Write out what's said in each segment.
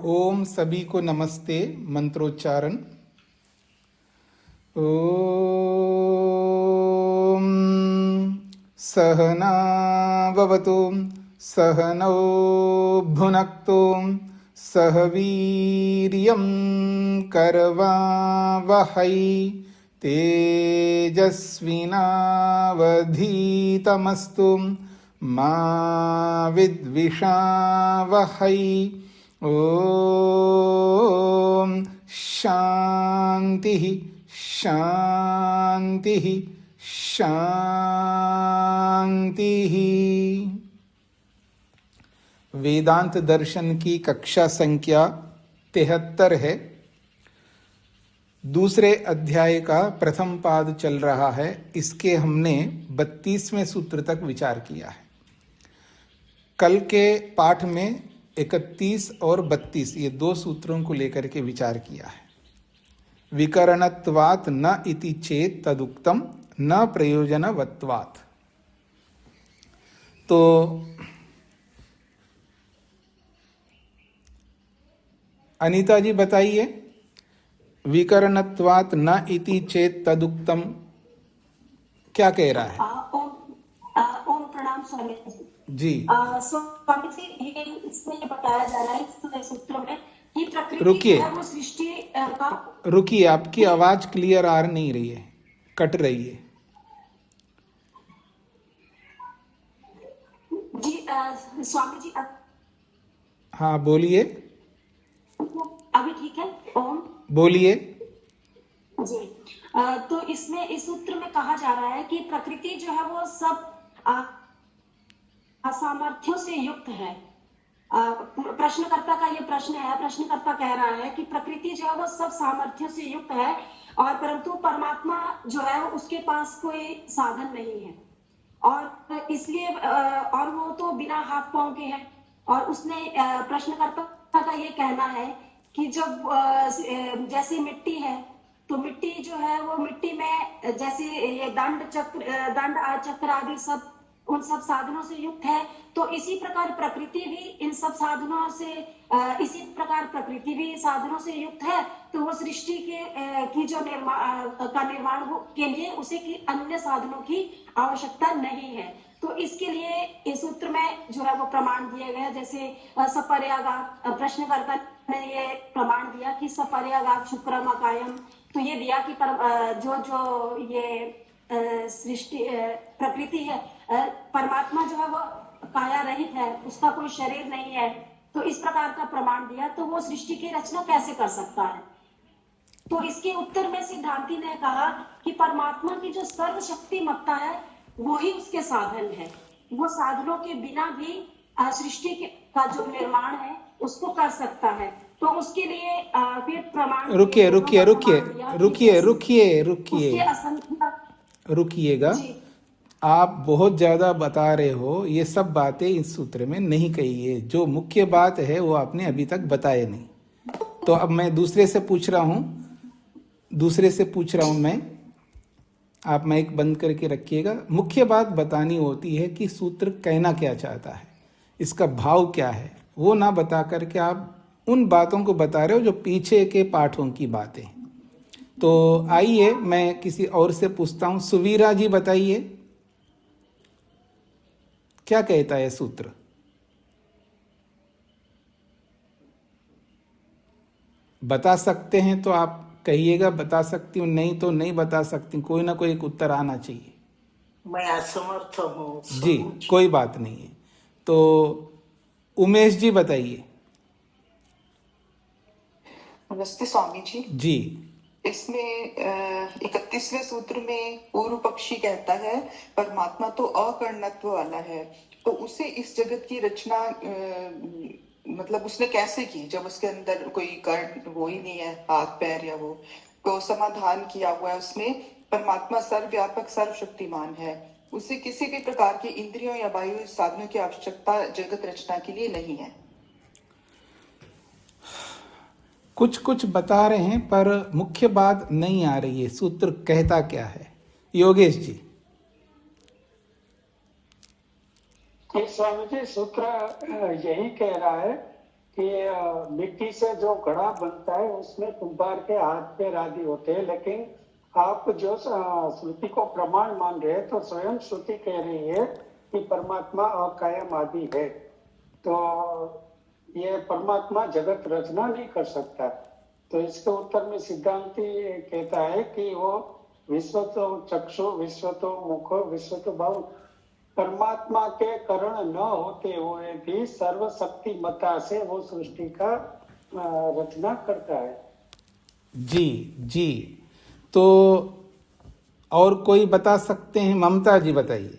ओम सभी को नमस्ते। मंत्रोच्चारण। ओम सहना भवतु सहनौ भुनक्तु सह वीर्यं करवावहै तेजस्विनावधीतमस्तु मा विद्विषावहै। ओम शांति शांति शांति। वेदांत दर्शन की कक्षा संख्या 73 है। दूसरे अध्याय का प्रथम पाद चल रहा है। इसके हमने 32वें सूत्र तक विचार किया है। कल के पाठ में 31 और 32 ये दो सूत्रों को लेकर के विचार किया है। विकरणत्वात् न इति चेत तदुक्तम न प्रयोजनवत्वात्। तो अनीता जी बताइए, विकरणत्वात् न इति चेत तदुक्तम क्या कह रहा है? ओम प्रणाम स्वामी जी। स्वामी जी, इसमें ये बताया जा रहा है इस सूत्र में कि प्रकृति रुकिए, है वो सृष्टि का। रुकिए, आपकी आवाज क्लियर आ नहीं रही है, कट रही है। जी स्वामी जी हाँ बोलिए। अभी ठीक है? ओम बोलिए जी। तो इसमें इस सूत्र में कहा जा रहा है कि प्रकृति जो है वो सब असामर्थ्यों से युक्त है। प्रश्नकर्ता का ये प्रश्न है। प्रश्नकर्ता कह रहा है कि प्रकृति जो है वो सब सामर्थ्यों से युक्त है और परंतु परमात्मा जो है उसके पास कोई साधन नहीं है और इसलिए और वो तो बिना हाथ पांव के है। और उसने प्रश्नकर्ता का ये कहना है कि जब जैसे मिट्टी है तो मिट्टी जो है वो मिट्टी में जैसे ये दंड चक्र आदि सब उन सब साधनों से युक्त है, तो इसी प्रकार प्रकृति भी इन सब साधनों से इसी प्रकार प्रकृति भी साधनों से युक्त है। तो वो सृष्टि की जो निर्माण के लिए उसे की अन्य साधनों की आवश्यकता नहीं है। तो इसके लिए इस सूत्र में जो है वो प्रमाण दिए गए, जैसे सपर्यागात प्रश्नकर्ता ने ये प्रमाण दिया कि सपर्यागात शुक्रम अकायम। तो ये दिया कि जो ये सृष्टि प्रकृति है, परमात्मा जो है वो काया रहित है, उसका कोई शरीर नहीं है। तो इस प्रकार का प्रमाण दिया, तो वो सृष्टि की रचना कैसे कर सकता है? तो इसके उत्तर में सिद्धांति ने कहा कि परमात्मा की जो सर्वशक्तिमत्ता है वो ही उसके साधन है। वो साधनों के बिना भी सृष्टि का जो निर्माण है उसको कर सकता है। तो उसके लिए फिर प्रमाण रुकिएगा। आप बहुत ज्यादा बता रहे हो। ये सब बातें इस सूत्र में नहीं कही है। जो मुख्य बात है वो आपने अभी तक बताया नहीं। तो अब मैं दूसरे से पूछ रहा हूं मैं। आप माइक बंद करके रखिएगा। मुख्य बात बतानी होती है कि सूत्र कहना क्या चाहता है, इसका भाव क्या है। वो ना बता करके आप उन बातों को बता रहे हो जो पीछे के पाठों की बातें। तो आइए मैं किसी और से पूछता हूं। सुवीरा जी बताइए, क्या कहता है सूत्र? बता सकते हैं तो आप कहिएगा, बता सकती हूँ, नहीं तो नहीं बता सकती। कोई ना कोई एक उत्तर आना चाहिए। मैं असमर्थ हूँ जी, कोई बात नहीं है। तो उमेश जी बताइए। नमस्ते स्वामी जी। जी। इसमें 31वें सूत्र में पूर्व पक्षी कहता है परमात्मा तो अकर्णत्व वाला है, तो उसे इस जगत की रचना मतलब उसने कैसे की जब उसके अंदर कोई कर्ण वो ही नहीं है, हाथ पैर या वो। तो समाधान किया हुआ है उसमें, परमात्मा सर्वव्यापक सर्वशक्तिमान है, उसे किसी भी प्रकार की इंद्रियों या वायु साधनों की आवश्यकता जगत रचना के लिए नहीं है। कुछ कुछ बता रहे हैं पर मुख्य बात नहीं आ रही है। सूत्र कहता क्या है? योगेश जी। स्वामी जी, सूत्र यही कह रहा है कि मिट्टी से जो घड़ा बनता है उसमें कुम्हार के हाथ पैर आदि होते हैं, लेकिन आप जो श्रुति को प्रमाण मान रहे हैं तो स्वयं श्रुति कह रही है कि परमात्मा अकायम आदि है, तो ये परमात्मा जगत रचना नहीं कर सकता। तो इसके उत्तर में सिद्धांती कहता है कि वो विश्वतो चक्षु, विश्वतो मुख, विश्वतो भाव, परमात्मा के कारण न होते हुए भी सर्वशक्तिमत्ता से वो सृष्टि का रचना करता है। जी जी, तो और कोई बता सकते हैं? ममता जी बताइए।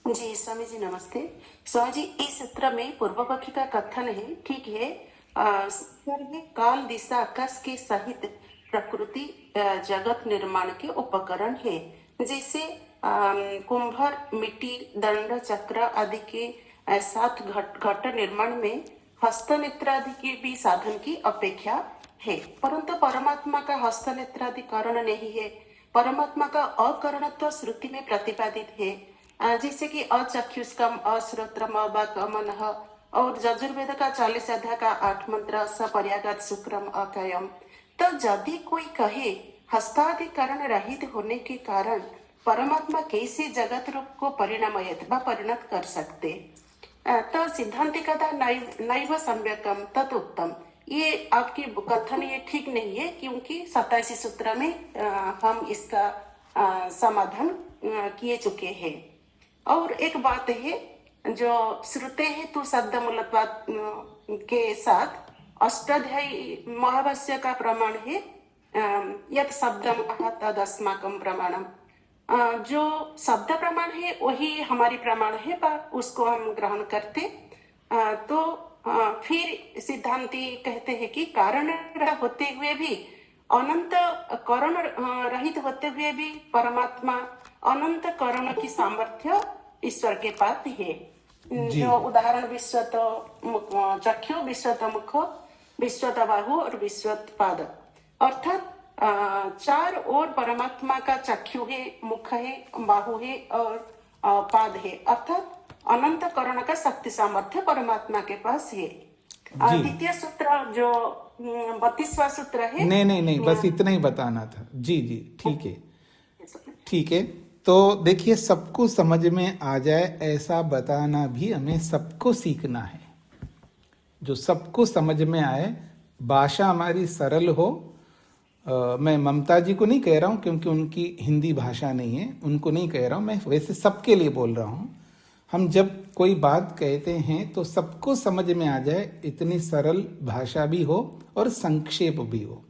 जी स्वामी जी नमस्ते। स्वामी जी, इस सूत्र में पूर्व पक्षी का कथन है, ठीक है, स्वर्ग, काल, दिशा, आकाश के सहित प्रकृति जगत निर्माण के उपकरण है। जैसे कुंभर मिट्टी, दंड, चक्र आदि के साथ घट निर्माण में हस्तनेत्रादि के भी साधन की अपेक्षा है, परंतु परमात्मा का हस्तनेत्रादि कारण नहीं है। परमात्मा का अकरणत्व श्रुति में प्रतिपादित है, जैसे कि अचक्षुष्कम, अश्रोत्रम, अबाकमनः, और यजुर्वेद का 40 अध्याय का 8 मंत्र सपर्यागात शुक्रम अकायम। तो यदि कोई कहे हस्तादि कारण रहित होने के कारण परमात्मा कैसे जगत रूप को परिणामयत व परिणत कर सकते, तो सिद्धांति कहता नैव सम्यकम तत् उत्तम। ये आपकी कथन ये ठीक नहीं है, क्योंकि 27 सूत्र में हम इसका समाधान किए चुके हैं। और एक बात है, जो श्रुते हेतु शब्द मूलत्वाद के साथ अष्टाध्यायी महाभाष्य का प्रमाण है, यत् शब्दम आह तदस्माकं प्रमाणम। जो शब्द प्रमाण है वही हमारी प्रमाण है, उसको हम ग्रहण करते। तो फिर सिद्धांती कहते हैं कि कारण होते हुए भी, अनंत करण रहित होते हुए भी परमात्मा अनंत करण की सामर्थ्य ईश्वर के पास है। जो उदाहरण विश्वत चक्षु, विश्वत मुख, विश्वत बाहु और विश्वत पाद, अर्थात 4 ओर परमात्मा का चक्षु है, मुख है, बाहु है और पाद है, अर्थात अनंत करण का शक्ति सामर्थ्य परमात्मा के पास है। द्वितीय सूत्र जो 32वां सूत्र है। नहीं, बस इतना ही बताना था। जी जी, ठीक है ठीक है। तो देखिए, सबको समझ में आ जाए ऐसा बताना भी हमें सबको सीखना है, जो सबको समझ में आए, भाषा हमारी सरल हो। मैं ममता जी को नहीं कह रहा हूँ क्योंकि उनकी हिंदी भाषा नहीं है, उनको नहीं कह रहा हूँ, मैं वैसे सबके लिए बोल रहा हूँ। हम जब कोई बात कहते हैं तो सबको समझ में आ जाए, इतनी सरल भाषा भी हो और संक्षेप भी हो,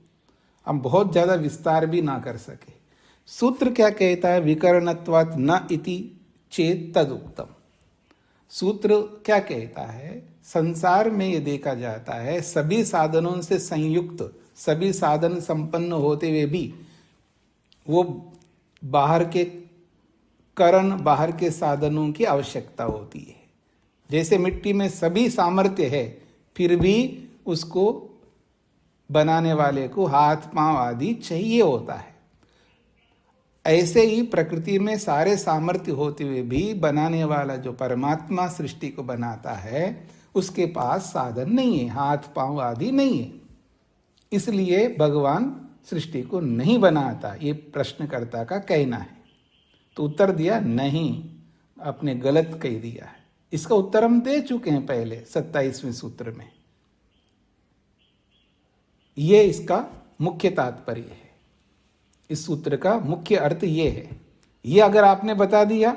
हम बहुत ज़्यादा विस्तार भी ना कर सके। सूत्र क्या कहता है? विकरणत्वात् न इति चेत तदुक्तम। सूत्र क्या कहता है? संसार में ये देखा जाता है, सभी साधनों से संयुक्त, सभी साधन संपन्न होते हुए भी वो बाहर के करण, बाहर के साधनों की आवश्यकता होती है। जैसे मिट्टी में सभी सामर्थ्य है, फिर भी उसको बनाने वाले को हाथ पांव आदि चाहिए होता है। ऐसे ही प्रकृति में सारे सामर्थ्य होते हुए भी बनाने वाला जो परमात्मा सृष्टि को बनाता है, उसके पास साधन नहीं है, हाथ पांव आदि नहीं है, इसलिए भगवान सृष्टि को नहीं बनाता, ये प्रश्नकर्ता का कहना है। तो उत्तर दिया नहीं, आपने गलत कह दिया है। इसका उत्तर हम दे चुके हैं पहले 27वें सूत्र में। ये इसका मुख्य तात्पर्य है, इस सूत्र का मुख्य अर्थ ये है। ये अगर आपने बता दिया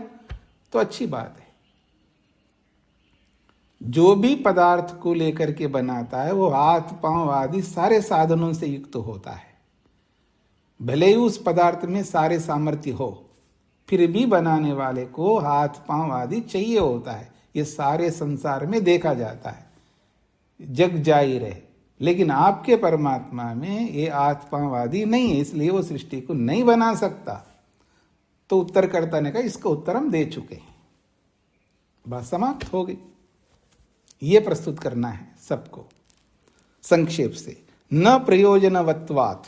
तो अच्छी बात है। जो भी पदार्थ को लेकर के बनाता है वो हाथ पांव आदि सारे साधनों से युक्त होता है। भले ही उस पदार्थ में सारे सामर्थ्य हो, फिर भी बनाने वाले को हाथ पांव आदि चाहिए होता है। ये सारे संसार में देखा जाता है, जग जाहिर है। लेकिन आपके परमात्मा में ये हाथ पांव आदि नहीं है, इसलिए वो सृष्टि को नहीं बना सकता। तो उत्तरकर्ता ने कहा इसका उत्तर हम दे चुके हैं, बात समाप्त हो गई। ये प्रस्तुत करना है सबको संक्षेप से। न प्रयोजनवत्वात्,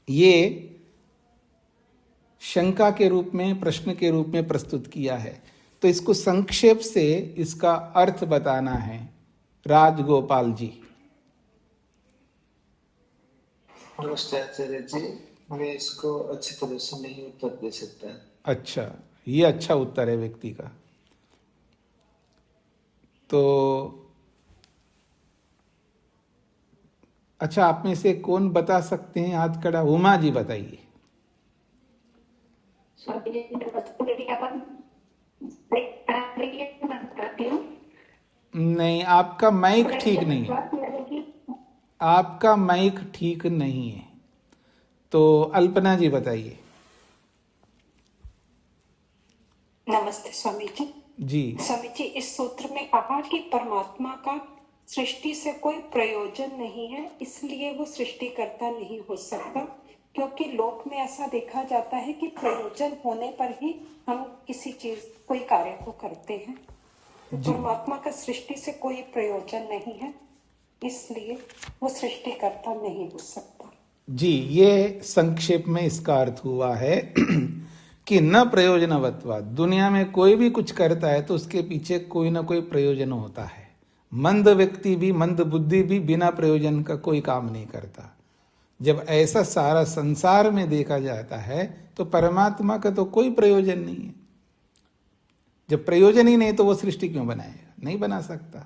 ये शंका के रूप में, प्रश्न के रूप में प्रस्तुत किया है। तो इसको संक्षेप से इसका अर्थ बताना है राजगोपाल जी। नमस्ते आचार्य जी, मैं इसको अच्छी तरह से नहीं उत्तर दे सकता। अच्छा, ये अच्छा उत्तर है व्यक्ति का। तो अच्छा, आप में से कौन बता सकते हैं? हाथ खड़ा। उमा जी बताइए। नहीं, आपका माइक ठीक नहीं है। आपका माइक ठीक नहीं है। तो अल्पना जी बताइए। नमस्ते स्वामी जी। जी। स्वामी जी, इस सूत्र में कहा कि परमात्मा का सृष्टि से कोई प्रयोजन नहीं है, इसलिए वो सृष्टिकर्ता नहीं हो सकता, क्योंकि लोक में ऐसा देखा जाता है कि प्रयोजन होने पर ही हम किसी चीज कोई कार्य को करते हैं। तो परमात्मा का सृष्टि से कोई प्रयोजन नहीं है, इसलिए वो सृष्टिकर्ता नहीं हो सकता। जी, ये संक्षेप में इसका अर्थ हुआ है कि न प्रयोजनवत्वा, दुनिया में कोई भी कुछ करता है तो उसके पीछे कोई ना कोई प्रयोजन होता है। मंद व्यक्ति भी, मंद बुद्धि भी बिना प्रयोजन का कोई काम नहीं करता। जब ऐसा सारा संसार में देखा जाता है तो परमात्मा का तो कोई प्रयोजन नहीं है। जब प्रयोजन ही नहीं तो वो सृष्टि क्यों बनाएगा? नहीं बना सकता,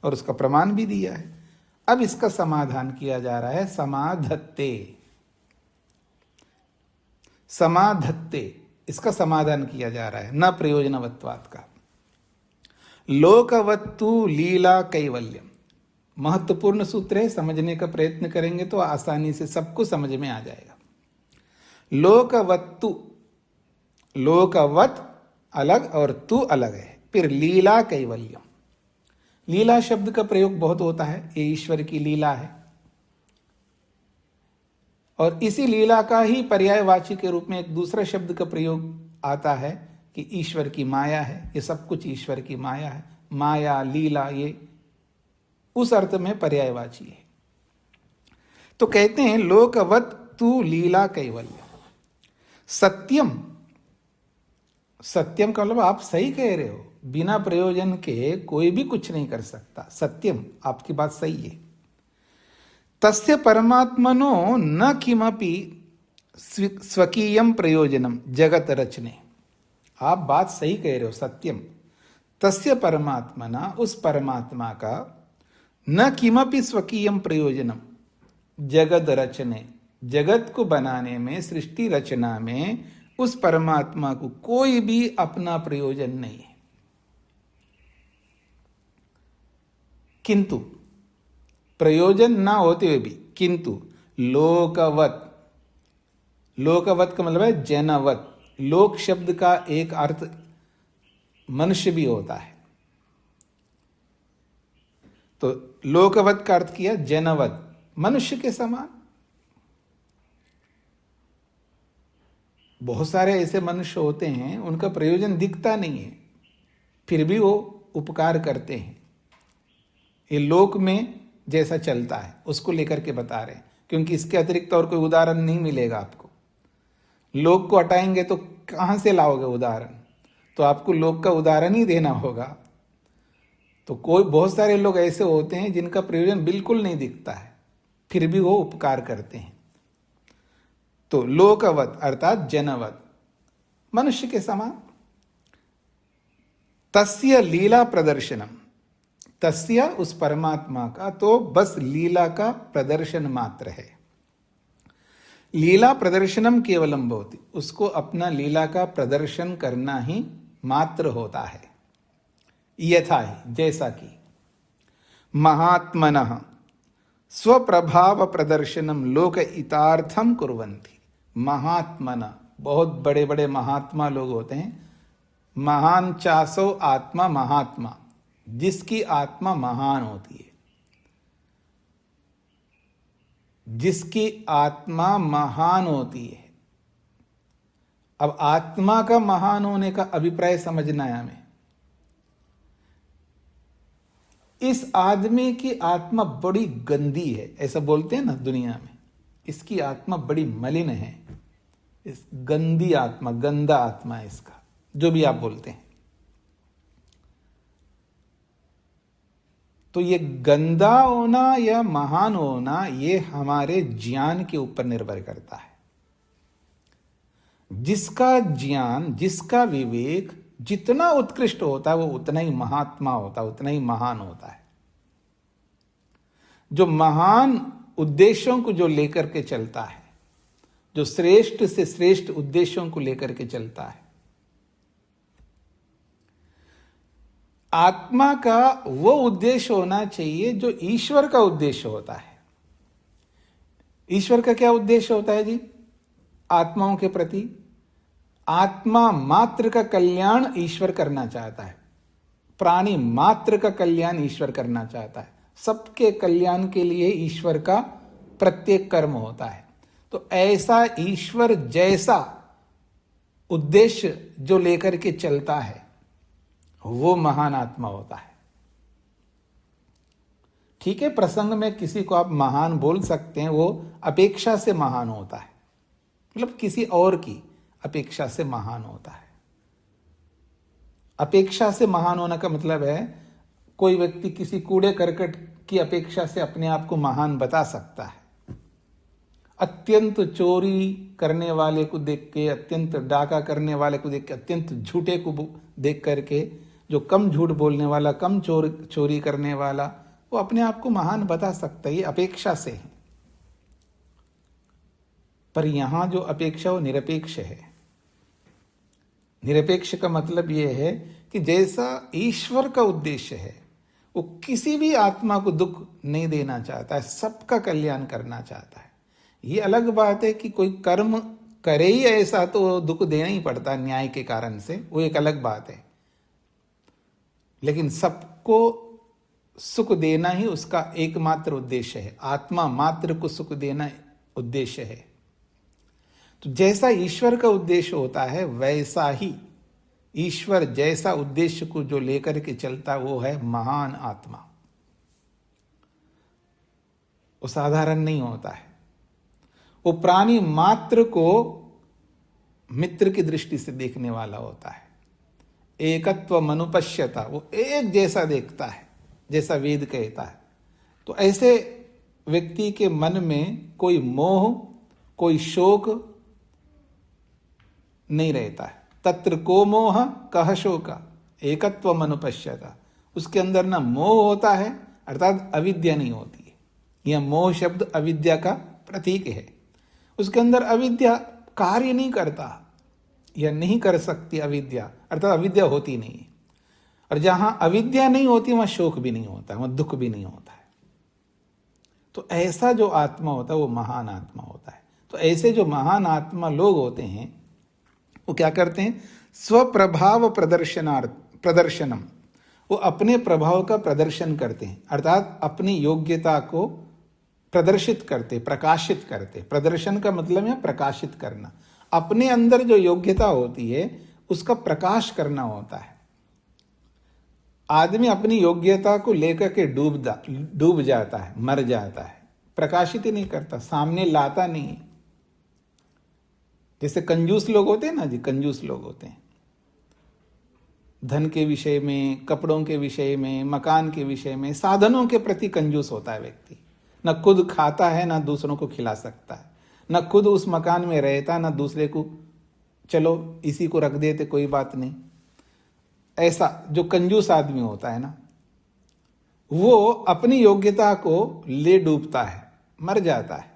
और उसका प्रमाण भी दिया है। अब इसका समाधान किया जा रहा है समाधत्ते। समाधत्ते, इसका समाधान किया जा रहा है न प्रयोजनवत्वात् का। लोकवत्तु लीला कैवल्यम, महत्वपूर्ण सूत्र है, समझने का प्रयत्न करेंगे तो आसानी से सबको समझ में आ जाएगा। लोकवत्तु, लोकवत अलग और तू अलग है, फिर लीला कैवल्यम। लीला शब्द का प्रयोग बहुत होता है, ये ईश्वर की लीला है, और इसी लीला का ही पर्यायवाची के रूप में एक दूसरा शब्द का प्रयोग आता है कि ईश्वर की माया है। ये सब कुछ ईश्वर की माया है। माया, लीला, ये उस अर्थ में पर्यायवाची है। तो कहते हैं लोकवत तू लीला कैवल्य। सत्यम, सत्यम का मतलब आप सही कह रहे हो, बिना प्रयोजन के कोई भी कुछ नहीं कर सकता। सत्यम, आपकी बात सही है। तस्य परमात्मनो न किमपि स्वकीयम प्रयोजनम जगत रचने। आप बात सही कह रहे हो, सत्यम। तस्य परमात्मना, उस परमात्मा का, न किमपि स्वकीयम प्रयोजनम जगत रचने, जगत को बनाने में, सृष्टि रचना में उस परमात्मा को कोई भी अपना प्रयोजन नहीं है। किंतु प्रयोजन ना होते हुए भी, किंतु लोकवत, लोकवत का मतलब है जनवत। लोक शब्द का एक अर्थ मनुष्य भी होता है, तो लोकवत का अर्थ किया जनवत, मनुष्य के समान। बहुत सारे ऐसे मनुष्य होते हैं उनका प्रयोजन दिखता नहीं है, फिर भी वो उपकार करते हैं। ये लोक में जैसा चलता है उसको लेकर के बता रहे हैं, क्योंकि इसके अतिरिक्त और कोई उदाहरण नहीं मिलेगा आपको। लोक को हटाएंगे तो कहां से लाओगे उदाहरण? तो आपको लोक का उदाहरण ही देना होगा। तो कोई, बहुत सारे लोग ऐसे होते हैं जिनका प्रयोजन बिल्कुल नहीं दिखता है, फिर भी वो उपकार करते हैं। तो लोकवत अर्थात जनवत, मनुष्य के समान। तस्य लीला प्रदर्शनम, तस्य उस परमात्मा का तो बस लीला का प्रदर्शन मात्र है। लीला प्रदर्शनम केवलम भवति, उसको अपना लीला का प्रदर्शन करना ही मात्र होता है। यथा ही, जैसा कि महात्मनः स्वप्रभाव प्रदर्शनम लोक हितार्थम कुर्वन्ति। महात्मना, बहुत बड़े बड़े महात्मा लोग होते हैं। महान चासो आत्मा महात्मा, जिसकी आत्मा महान होती है, जिसकी आत्मा महान होती है। अब आत्मा का महान होने का अभिप्राय समझना है हमें। इस आदमी की आत्मा बड़ी गंदी है, ऐसा बोलते हैं ना दुनिया में, इसकी आत्मा बड़ी मलिन है, इस गंदी आत्मा, गंदा आत्मा है इसका, जो भी आप बोलते हैं। तो ये गंदा होना या महान होना ये हमारे ज्ञान के ऊपर निर्भर करता है। जिसका ज्ञान, जिसका विवेक जितना उत्कृष्ट होता है वो उतना ही महात्मा होता है, उतना ही महान होता है। जो महान उद्देश्यों को जो लेकर के चलता है, जो श्रेष्ठ से श्रेष्ठ उद्देश्यों को लेकर के चलता है, आत्मा का वो उद्देश्य होना चाहिए जो ईश्वर का उद्देश्य होता है। ईश्वर का क्या उद्देश्य होता है जी आत्माओं के प्रति? आत्मा मात्र का कल्याण ईश्वर करना चाहता है, प्राणी मात्र का कल्याण ईश्वर करना चाहता है, सबके कल्याण के लिए ईश्वर का प्रत्येक कर्म होता है। तो ऐसा ईश्वर जैसा उद्देश्य जो लेकर के चलता है वो महान आत्मा होता है। ठीक है, प्रसंग में किसी को आप महान बोल सकते हैं, वो अपेक्षा से महान होता है, मतलब किसी और की अपेक्षा से महान होता है। अपेक्षा से महान होने का मतलब है कोई व्यक्ति किसी कूड़े करकट की अपेक्षा से अपने आप को महान बता सकता है। अत्यंत चोरी करने वाले को देख के, अत्यंत डाका करने वाले को देख के, अत्यंत झूठे को देख करके, जो कम झूठ बोलने वाला, कम चोरी करने वाला, वो अपने आप को महान बता सकता है, ये अपेक्षा से है। पर यहां जो अपेक्षा वो निरपेक्ष है। निरपेक्ष का मतलब यह है कि जैसा ईश्वर का उद्देश्य है वो किसी भी आत्मा को दुख नहीं देना चाहता है, सबका कल्याण करना चाहता है। ये अलग बात है कि कोई कर्म करे ही ऐसा तो दुख देना ही पड़ता है न्याय के कारण से, वो एक अलग बात है। लेकिन सबको सुख देना ही उसका एकमात्र उद्देश्य है, आत्मा मात्र को सुख देना उद्देश्य है। तो जैसा ईश्वर का उद्देश्य होता है वैसा ही ईश्वर जैसा उद्देश्य को जो लेकर के चलता वो है महान आत्मा। वो साधारण नहीं होता है, वो प्राणी मात्र को मित्र की दृष्टि से देखने वाला होता है। एकत्व मनुपश्यता, वो एक जैसा देखता है जैसा वेद कहता है। तो ऐसे व्यक्ति के मन में कोई मोह, कोई शोक नहीं रहता है। तत्र को मोह कह शोका एकत्व मनुपश्यता, उसके अंदर ना मोह होता है अर्थात अविद्या नहीं होती है। यह मोह शब्द अविद्या का प्रतीक है। उसके अंदर अविद्या कार्य नहीं करता या नहीं कर सकती, अविद्या अर्थात अविद्या होती नहीं है। और जहां अविद्या नहीं होती वहां शोक भी नहीं होता, वहां दुख भी नहीं होता है। तो ऐसा जो आत्मा होता है वो महान आत्मा होता है। तो ऐसे जो महान आत्मा लोग होते हैं वो क्या करते हैं? स्वप्रभाव प्रदर्शनम, वो अपने प्रभाव का प्रदर्शन करते हैं, अर्थात अपनी योग्यता को प्रदर्शित करते, प्रकाशित करते। प्रदर्शन का मतलब है प्रकाशित करना। अपने अंदर जो योग्यता होती है उसका प्रकाश करना होता है। आदमी अपनी योग्यता को लेकर के डूब जाता है, मर जाता है, प्रकाशित ही नहीं करता, सामने लाता नहीं है। जैसे कंजूस लोग होते हैं ना जी, कंजूस लोग होते हैं धन के विषय में, कपड़ों के विषय में, मकान के विषय में, साधनों के प्रति कंजूस होता है व्यक्ति। न खुद खाता है ना दूसरों को खिला सकता है, न खुद उस मकान में रहता, ना दूसरे को चलो इसी को रख देते कोई बात नहीं। ऐसा जो कंजूस आदमी होता है ना, वो अपनी योग्यता को ले डूबता है, मर जाता है।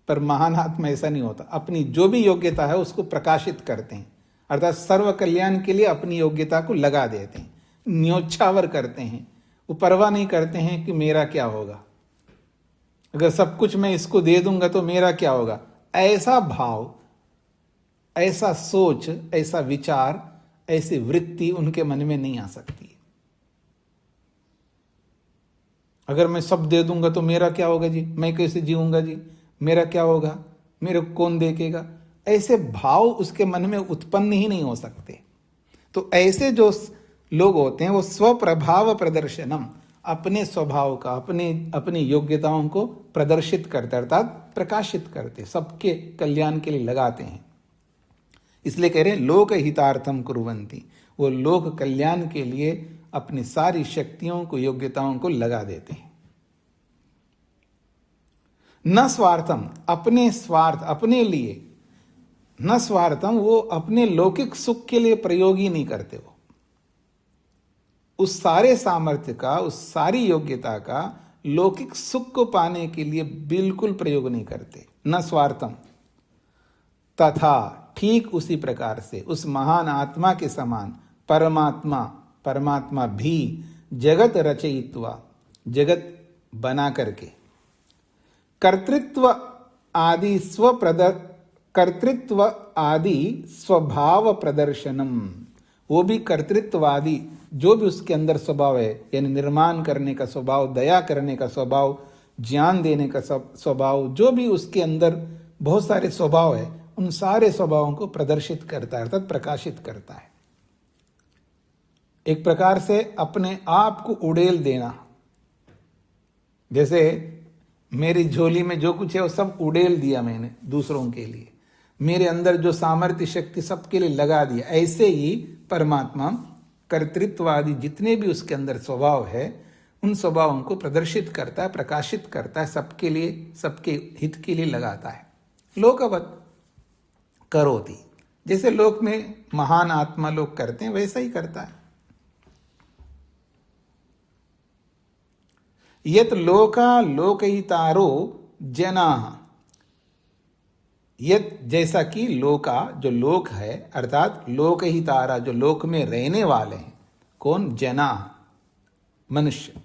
पर महान आत्मा ऐसा नहीं होता, अपनी जो भी योग्यता है उसको प्रकाशित करते हैं, अर्थात सर्व कल्याण के लिए अपनी योग्यता को लगा देते हैं, न्योछावर करते हैं। वो परवाह नहीं करते हैं कि मेरा क्या होगा, अगर सब कुछ मैं इसको दे दूंगा तो मेरा क्या होगा। ऐसा भाव, ऐसा सोच, ऐसा विचार, ऐसी वृत्ति उनके मन में नहीं आ सकती। अगर मैं सब दे दूंगा तो मेरा क्या होगा जी, मैं कैसे जीऊंगा जी, मेरा क्या होगा, मेरे को कौन देखेगा, ऐसे भाव उसके मन में उत्पन्न ही नहीं हो सकते। तो ऐसे जो लोग होते हैं वो स्वप्रभाव प्रदर्शनम, अपने स्वभाव का, अपनी योग्यताओं को प्रदर्शित करते अर्थात प्रकाशित करते, सबके कल्याण के लिए लगाते हैं। इसलिए कह रहे हैं लोक हितार्थम कुर्वन्ति, वो लोक कल्याण के लिए अपनी सारी शक्तियों को, योग्यताओं को लगा देते हैं। न स्वार्थम, अपने स्वार्थ, अपने लिए, न स्वार्थम, वो अपने लौकिक सुख के लिए प्रयोग ही नहीं करते। वो उस सारे सामर्थ्य का, उस सारी योग्यता का लौकिक सुख को पाने के लिए बिल्कुल प्रयोग नहीं करते। न स्वार्थम, तथा ठीक उसी प्रकार से उस महान आत्मा के समान परमात्मा भी जगत रचयित्वा, जगत बना करके, कर्तृत्व आदि स्वभाव प्रदर्शनम, वो भी कर्तृत्ववादी, जो भी उसके अंदर स्वभाव है, यानी निर्माण करने का स्वभाव, दया करने का स्वभाव, ज्ञान देने का स्वभाव, जो भी उसके अंदर बहुत सारे स्वभाव है, उन सारे स्वभावों को प्रदर्शित करता है, अर्थात प्रकाशित करता है। एक प्रकार से अपने आप को उड़ेल देना। जैसे मेरी झोली में जो कुछ है वो सब उड़ेल दिया मैंने दूसरों के लिए, मेरे अंदर जो सामर्थ्य शक्ति सबके लिए लगा दिया। ऐसे ही परमात्मा कर्तृत्ववादी जितने भी उसके अंदर स्वभाव है, उन स्वभावों को प्रदर्शित करता है, प्रकाशित करता है, सबके लिए, सबके हित के लिए लगाता है। लोकवत करोति, जैसे लोक में महान आत्मा लोग करते हैं वैसा ही करता है। यत लोका लोकहितारो जनाः, यत जैसा कि लोका जो लोक है, अर्थात लोकहितारा जो लोक में रहने वाले हैं, कौन? जना, मनुष्य।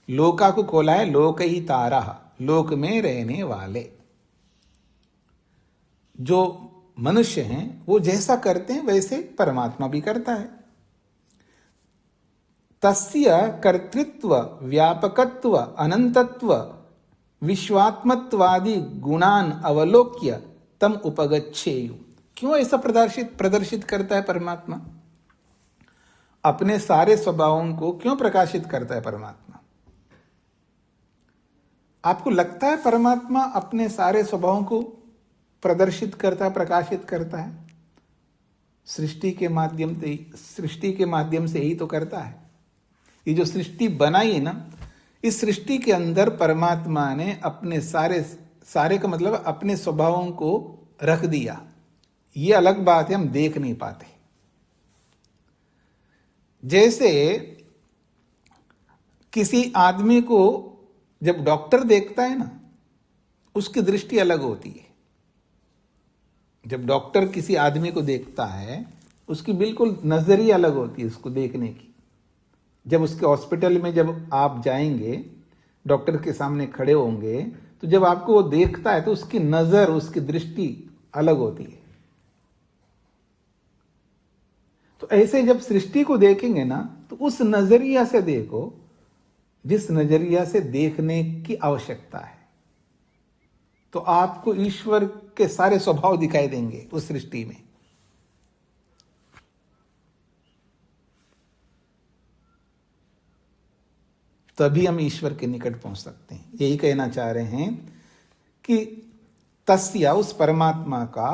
लोका को खोला है लोकहितारा, लोक में रहने वाले जो मनुष्य हैं, वो जैसा करते हैं वैसे परमात्मा भी करता है। तस्य कर्तृत्व व्यापकत्व अनंतत्व विश्वात्मत्वादि गुणान अवलोक्य तम उपगच्छेयु। क्यों ऐसा प्रदर्शित करता है परमात्मा? अपने सारे स्वभावों को क्यों प्रकाशित करता है परमात्मा? आपको लगता है परमात्मा अपने सारे स्वभावों को प्रदर्शित करता है, प्रकाशित करता है? सृष्टि के माध्यम से ही तो करता है। ये जो सृष्टि बनाई है ना, इस सृष्टि के अंदर परमात्मा ने अपने सारे का मतलब अपने स्वभावों को रख दिया। ये अलग बात है, हम देख नहीं पाते। जैसे किसी आदमी को जब डॉक्टर देखता है ना, उसकी दृष्टि अलग होती है। जब डॉक्टर किसी आदमी को देखता है, उसकी बिल्कुल नजरिया अलग होती है उसको देखने की। जब उसके हॉस्पिटल में जब आप जाएंगे, डॉक्टर के सामने खड़े होंगे, तो जब आपको वो देखता है तो उसकी नजर, उसकी दृष्टि अलग होती है। तो ऐसे जब सृष्टि को देखेंगे ना, तो उस नजरिया से देखो जिस नजरिया से देखने की आवश्यकता है, तो आपको ईश्वर के सारे स्वभाव दिखाई देंगे उस सृष्टि में। तभी हम ईश्वर के निकट पहुंच सकते हैं। यही कहना चाह रहे हैं कि तस्य, उस परमात्मा का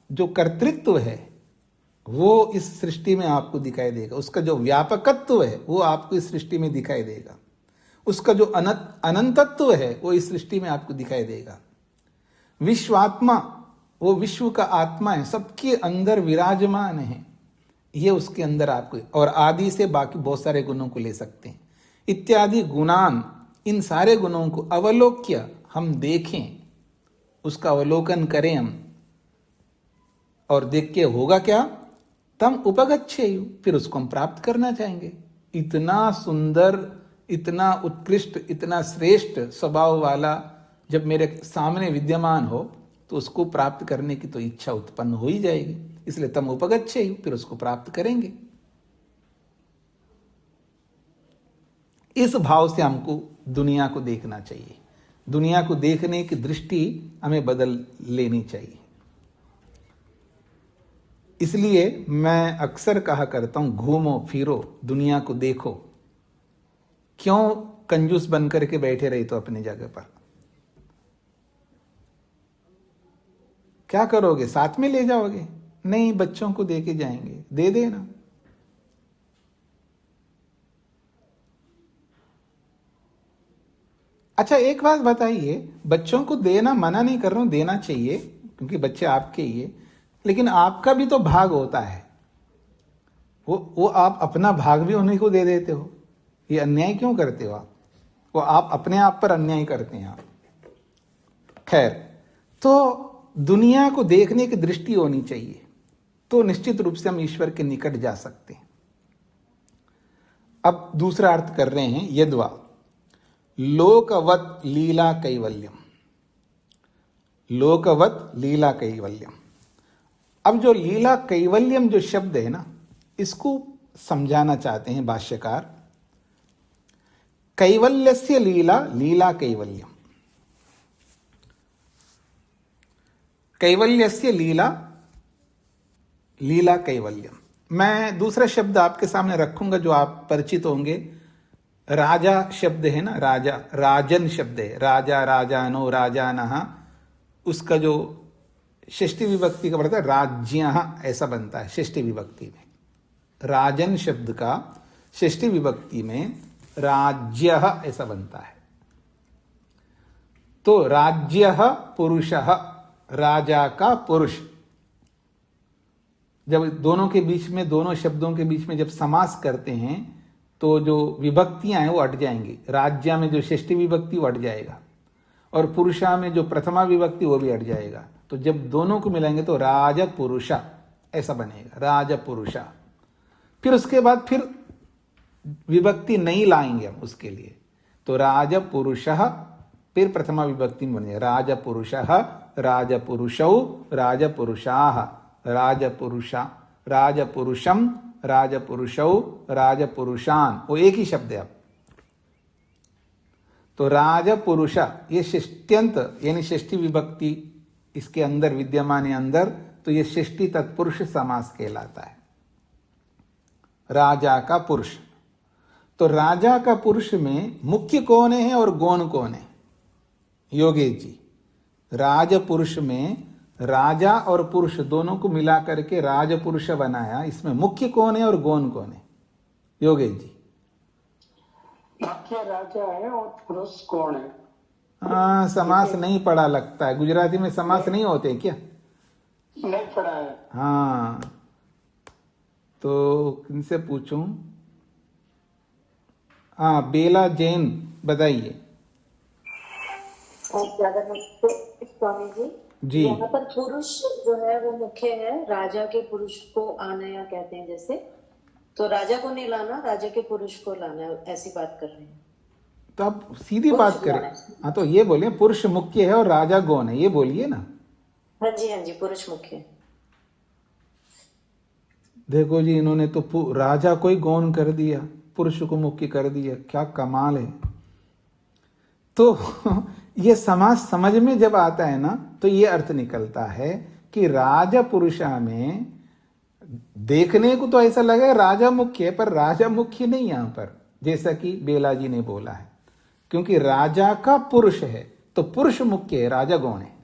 जो कर्तृत्व है वो इस सृष्टि में आपको दिखाई देगा। उसका जो व्यापकत्व है वो आपको इस सृष्टि में दिखाई देगा। उसका जो अनंतत्व है वो इस सृष्टि में आपको दिखाई देगा। विश्वात्मा, वो विश्व का आत्मा है, सबके अंदर विराजमान है, ये उसके अंदर आपको, और आदि से बाकी बहुत सारे गुणों को ले सकते हैं। इत्यादि गुणान, इन सारे गुणों को अवलोक्य, हम देखें, उसका अवलोकन करें हम, और देख के होगा क्या? तम उपगच्छेयु, फिर उसको हम प्राप्त करना चाहेंगे। इतना सुंदर, इतना उत्कृष्ट, इतना श्रेष्ठ स्वभाव वाला जब मेरे सामने विद्यमान हो, तो उसको प्राप्त करने की तो इच्छा उत्पन्न हो ही जाएगी। इसलिए तम उपगच्छेयु, फिर उसको प्राप्त करेंगे। इस भाव से हमको दुनिया को देखना चाहिए। दुनिया को देखने की दृष्टि हमें बदल लेनी चाहिए। इसलिए मैं अक्सर कहा करता हूं, घूमो फिरो, दुनिया को देखो। क्यों कंजूस बन करके बैठे रहे तो अपनी जगह पर? क्या करोगे? साथ में ले जाओगे? नहीं, बच्चों को दे के जाएंगे, दे देना। अच्छा एक बात बताइए, बच्चों को देना मना नहीं कर रहा हूं, देना चाहिए क्योंकि बच्चे आपके ही है, लेकिन आपका भी तो भाग होता है, वो आप अपना भाग भी उन्हीं को दे देते हो। ये अन्याय क्यों करते हो आप? वो आप अपने आप पर अन्याय करते हैं आप। खैर, तो दुनिया को देखने की दृष्टि होनी चाहिए, तो निश्चित रूप से हम ईश्वर के निकट जा सकते हैं। अब दूसरा अर्थ कर रहे हैं यद्वा लोकवत लीला कैवल्यम। लोकवत लीला कैवल्यम। अब जो लीला कैवल्यम जो शब्द है ना, इसको समझाना चाहते हैं भाष्यकार। कैवल्यस्य लीला लीला कैवल्यम। कैवल्यस्य लीला लीला कैवल्यम। मैं दूसरा शब्द आपके सामने रखूंगा जो आप परिचित होंगे। राजा शब्द है ना, राजा, राजन शब्द है, राजा, राजानो, राजानः, उसका जो षष्ठी विभक्ति का बढ़ता है राज्यः ऐसा बनता है षष्ठी विभक्ति में। राजन शब्द का षष्ठी विभक्ति में राज्यः ऐसा बनता है। तो राज्यः पुरुषः, राजा का पुरुष। जब दोनों के बीच में, दोनों शब्दों के बीच में जब समास करते हैं तो जो विभक्तियां हैं वो हट जाएंगी। राज्य में जो षष्ठी विभक्ति वो हट जाएगा और पुरुषा में जो प्रथमा विभक्ति वो भी हट जाएगा। तो जब दोनों को मिलाएंगे तो राज पुरुषा ऐसा बनेगा, राज पुरुषा। फिर उसके बाद फिर विभक्ति नहीं लाएंगे हम उसके लिए, तो राज पुरुषः, फिर प्रथमा विभक्ति में बनेगा राज पुरुषः, राज पुरुषौ, राज पुरुषाः, राज पुरुषा, राज पुरुषम, राज पुरुषौ, राज पुरुषान। वो एक ही शब्द है। अब तो राज पुरुष ये षष्ट्यंत यानी षष्ठी विभक्ति इसके अंदर विद्यमान है अंदर, तो ये षष्ठी तत्पुरुष समास कहलाता है। राजा का पुरुष। तो राजा का पुरुष में मुख्य कौन है और गौण कौन है? योगेश जी, राज पुरुष में राजा और पुरुष दोनों को मिला करके राज पुरुष बनाया, इसमें मुख्य कौन है और गौण कौन है? योगेश जी। मुख्य राजा है और पुरुष कौन है? हाँ, समास नहीं पढ़ा लगता है। गुजराती में समास नहीं होते क्या? नहीं पढ़ा है। हाँ, तो किनसे पूछूं? हाँ, बेला जैन बताइए स्वामी जी। यहाँ पर पुरुष जो है वो मुख्य है, राजा के पुरुष को आनया कहते हैं जैसे, तो राजा को नहीं लाना, राजा के पुरुष को लाना, ऐसी बात कर रहे हैं। तो आप सीधी बात करें। हाँ, तो ये बोलिए पुरुष मुख्य है और राजा गौण है, ये बोलिए ना। हाँ जी, पुरुष मुख्य है। देखो जी, इन्होंने तो राजा को ही गौण कर दिया, पुरुष को मुख्य कर दिया। क्या कमाल है। तो ये समास समझ में जब आता है ना, तो ये अर्थ निकलता है कि राजा पुरुषा में देखने को तो ऐसा लगे राजा मुख्य है, पर राजा मुख्य नहीं यहां पर, जैसा कि बेला जी ने बोला है। क्योंकि राजा का पुरुष है तो पुरुष मुख्य है, राजा गौण है।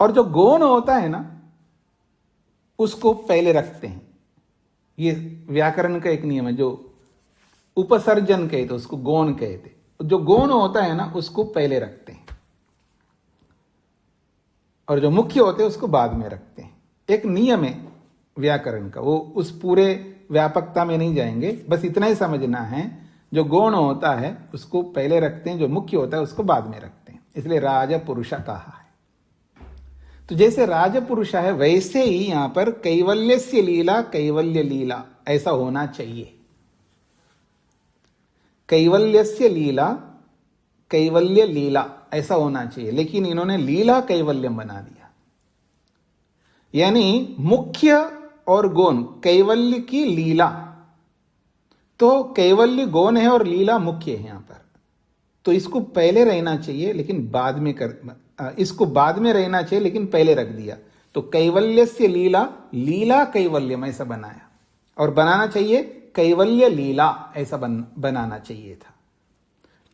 और जो गौण होता है ना, उसको पहले रखते हैं। ये व्याकरण का एक नियम है, जो उपसर्जन कहते उसको गौण कहते। जो गौण होता है ना, उसको पहले रखते हैं और जो मुख्य होते हैं उसको बाद में रखते हैं। एक नियम है व्याकरण का, वो उस पूरे व्यापकता में नहीं जाएंगे, बस इतना ही समझना है। जो गौण होता है उसको पहले रखते हैं, जो मुख्य होता है उसको बाद में रखते हैं। इसलिए राजा पुरुषा कहा है। तो जैसे राज पुरुषा है, वैसे ही यहां पर कैवल्यस्य लीला कैवल्य लीला ऐसा होना चाहिए। कैवल्यस्य लीला कैवल्य लीला ऐसा होना चाहिए, लेकिन इन्होंने लीला कैवल्यम बना दिया। यानी मुख्य और गौण, कैवल्य की लीला। तो कैवल्य गौण है और लीला मुख्य है यहां पर। तो इसको पहले रहना चाहिए लेकिन बाद में इसको बाद में रहना चाहिए लेकिन पहले रख दिया। तो कैवल्यस्य लीला लीला कैवल्यम ऐसा बनाया, और बनाना चाहिए कैवल्य लीला ऐसा बनाना चाहिए था।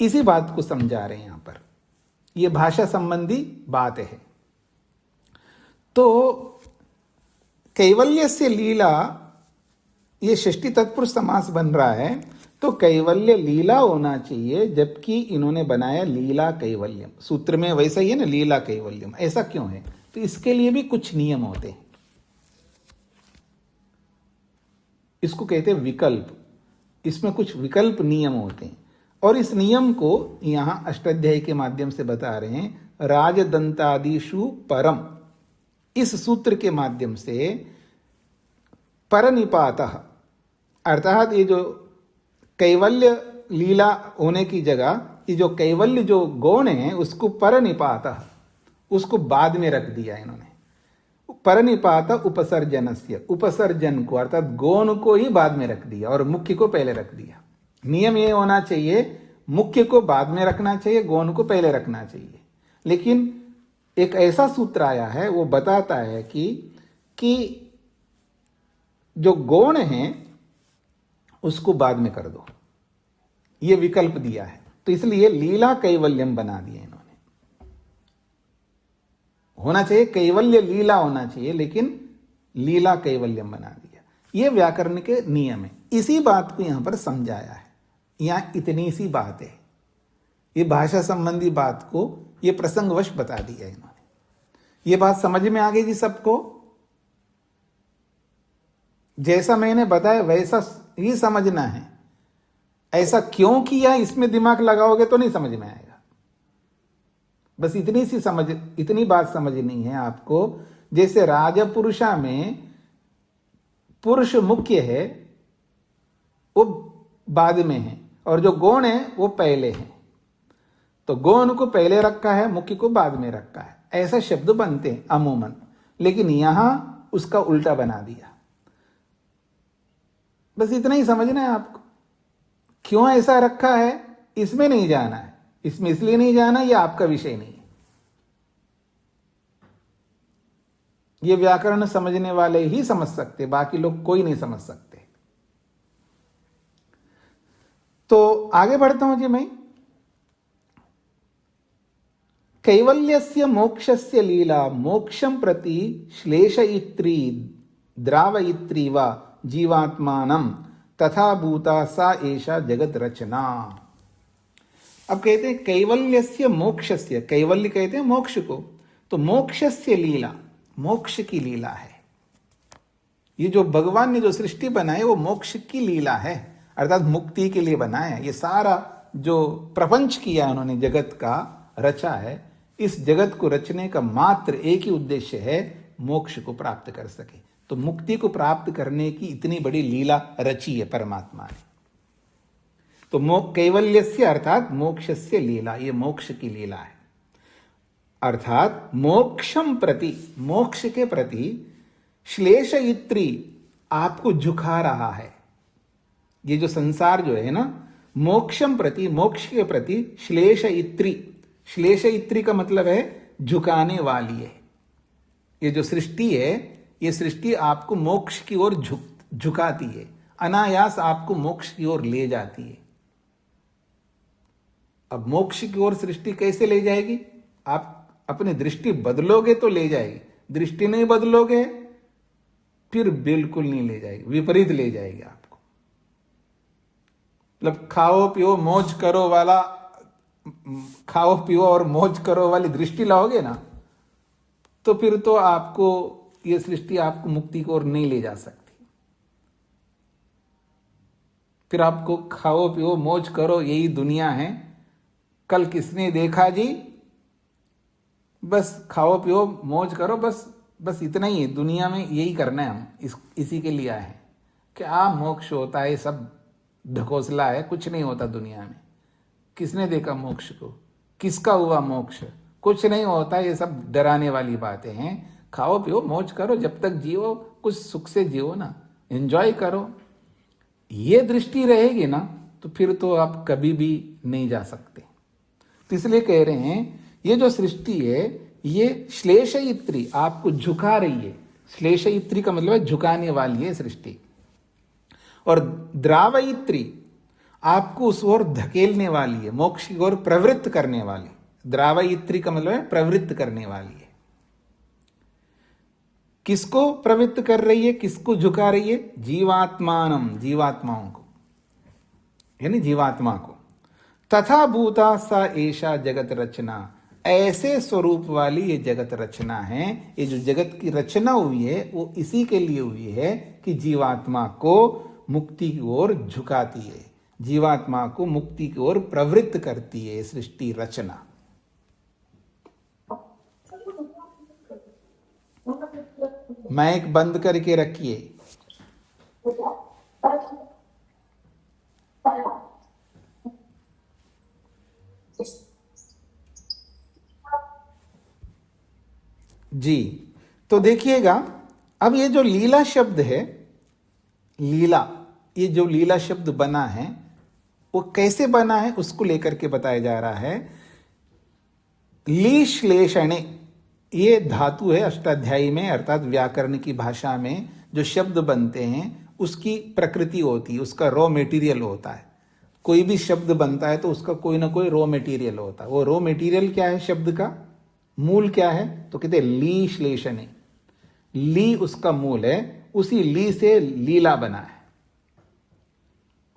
इसी बात को समझा रहे हैं यहां पर। यह भाषा संबंधी बात है। तो कैवल्य से लीला, ये षष्ठी तत्पुरुष समास बन रहा है। तो कैवल्य लीला होना चाहिए, जबकि इन्होंने बनाया लीला कैवल्यम। सूत्र में वैसा ही है ना, लीला कैवल्यम। ऐसा क्यों है? तो इसके लिए भी कुछ नियम होते हैं, इसको कहते हैं विकल्प। इसमें कुछ विकल्प नियम होते हैं, और इस नियम को यहां अष्टाध्यायी के माध्यम से बता रहे हैं। राजदंतादिषु परम, इस सूत्र के माध्यम से परनिपातः, अर्थात ये जो कैवल्य लीला होने की जगह ये जो कैवल्य जो गौण है उसको परनिपातः, उसको बाद में रख दिया इन्होंने। परनिपात उपसर्जनस्य, उपसर्जन को अर्थात गौण को ही बाद में रख दिया और मुख्य को पहले रख दिया। नियम ये होना चाहिए, मुख्य को बाद में रखना चाहिए, गौण को पहले रखना चाहिए। लेकिन एक ऐसा सूत्र आया है वो बताता है कि जो गौण है उसको बाद में कर दो, ये विकल्प दिया है। तो इसलिए लीला कैवल्यम बना दिया इन्होंने। होना चाहिए कैवल्य लीला होना चाहिए, लेकिन लीला कैवल्यम बना दिया। ये व्याकरण के नियम है। इसी बात को यहां पर समझाया है। यहां इतनी सी बात है, ये भाषा संबंधी बात को ये प्रसंगवश बता दिया इन्होंने। ये बात समझ में आ गई जी सबको? जैसा मैंने बताया वैसा ही समझना है। ऐसा क्यों किया इसमें दिमाग लगाओगे तो नहीं समझ में आएगा। बस इतनी बात समझनी है आपको। जैसे राजपुरुषा में पुरुष मुख्य है, वो बाद में है, और जो गौण है वो पहले है। तो गौण को पहले रखा है, मुख्य को बाद में रखा है, ऐसा शब्द बनते हैं अमूमन। लेकिन यहां उसका उल्टा बना दिया। बस इतना ही समझना है आपको। क्यों ऐसा रखा है इसमें नहीं जाना है, इसमें इसलिए नहीं जाना, यह आपका विषय नहीं है। ये व्याकरण समझने वाले ही समझ सकते, बाकी लोग कोई नहीं समझ सकते। तो आगे बढ़ता हूं जी मैं। कैवल्यस्य मोक्षस्य लीला मोक्षं प्रति श्लेषयित्री द्रावयित्री वा जीवात्मानं तथा भूता सा एषा जगत रचना। अब कहते हैं कैवल्यस्य मोक्षस्य, कैवल्य कहते हैं मोक्ष को, तो मोक्षस्य लीला, मोक्ष की लीला है। ये जो भगवान ने जो सृष्टि बनाई वो मोक्ष की लीला है, अर्थात मुक्ति के लिए बनाया। ये सारा जो प्रपंच किया उन्होंने, जगत का रचा है, इस जगत को रचने का मात्र एक ही उद्देश्य है, मोक्ष को प्राप्त कर सके। तो मुक्ति को प्राप्त करने की इतनी बड़ी लीला रची है परमात्मा ने। तो कैवल्यस्य अर्थात मोक्षस्य लीला, ये मोक्ष की लीला है। अर्थात मोक्षम प्रति, मोक्ष के प्रति श्लेषयित्री, आपको झुका रहा है। ये जो संसार जो है ना, मोक्षम प्रति, मोक्ष के प्रति श्लेषयित्री, श्लेषयित्री का मतलब है झुकाने वाली है। ये जो सृष्टि है, ये सृष्टि आपको मोक्ष की ओर झुकाती है, अनायास आपको मोक्ष की ओर ले जाती है। अब मोक्ष की ओर सृष्टि कैसे ले जाएगी? आप अपनी दृष्टि बदलोगे तो ले जाएगी, दृष्टि नहीं बदलोगे फिर बिल्कुल नहीं ले जाएगी, विपरीत ले जाएगी आपको। मतलब खाओ पियो मौज करो वाला, खाओ पियो और मौज करो वाली दृष्टि लाओगे ना, तो फिर तो आपको ये सृष्टि आपको मुक्ति की ओर नहीं ले जा सकती। फिर आपको खाओ पियो मौज करो यही दुनिया है। कल किसने देखा जी, बस खाओ पियो मौज करो, बस इतना ही है दुनिया में, यही करना है। हम इसी के लिए आए हैं। क्या मोक्ष होता है? सब ढकोसला है, कुछ नहीं होता दुनिया में। किसने देखा मोक्ष को? किसका हुआ मोक्ष? कुछ नहीं होता। ये सब डराने वाली बातें हैं। खाओ पियो मौज करो, जब तक जियो कुछ सुख से जियो ना, एंजॉय करो। ये दृष्टि रहेगी ना तो फिर तो आप कभी भी नहीं जा सकते। तो इसलिए कह रहे हैं ये जो सृष्टि है ये श्लेषयित्री, आपको झुका रही है। श्लेषयित्री का मतलब है झुकाने वाली है सृष्टि। और द्रावयित्री, आपको उस ओर धकेलने वाली है, मोक्ष की ओर प्रवृत्त करने वाली। द्रावयित्री का मतलब है प्रवृत्त करने वाली है। किसको प्रवृत्त कर रही है, किसको झुका रही है? जीवात्मानम, जीवात्माओं को। यानी जीवात्मा को। तथा भूता सा ऐसा जगत रचना, ऐसे स्वरूप वाली ये जगत रचना है। ये जो जगत की रचना हुई है वो इसी के लिए हुई है कि जीवात्मा को मुक्ति की ओर झुकाती है, जीवात्मा को मुक्ति की ओर प्रवृत्त करती है सृष्टि रचना। माइक बंद करके रखिए। जी, तो देखिएगा, अब ये जो लीला शब्द है, लीला, ये जो लीला शब्द बना है वो कैसे बना है उसको लेकर के बताया जा रहा है। लीश्लेषणे, ये धातु है अष्टाध्यायी में, अर्थात व्याकरण की भाषा में जो शब्द बनते हैं उसकी प्रकृति होती है, उसका रॉ मटेरियल होता है। कोई भी शब्द बनता है तो उसका कोई ना कोई रॉ मटेरियल होता है। वो रॉ मटेरियल क्या है शब्द का, मूल क्या है, तो कहते हैं लीश्लेषणे। ली उसका मूल है, उसी ली से लीला बना है।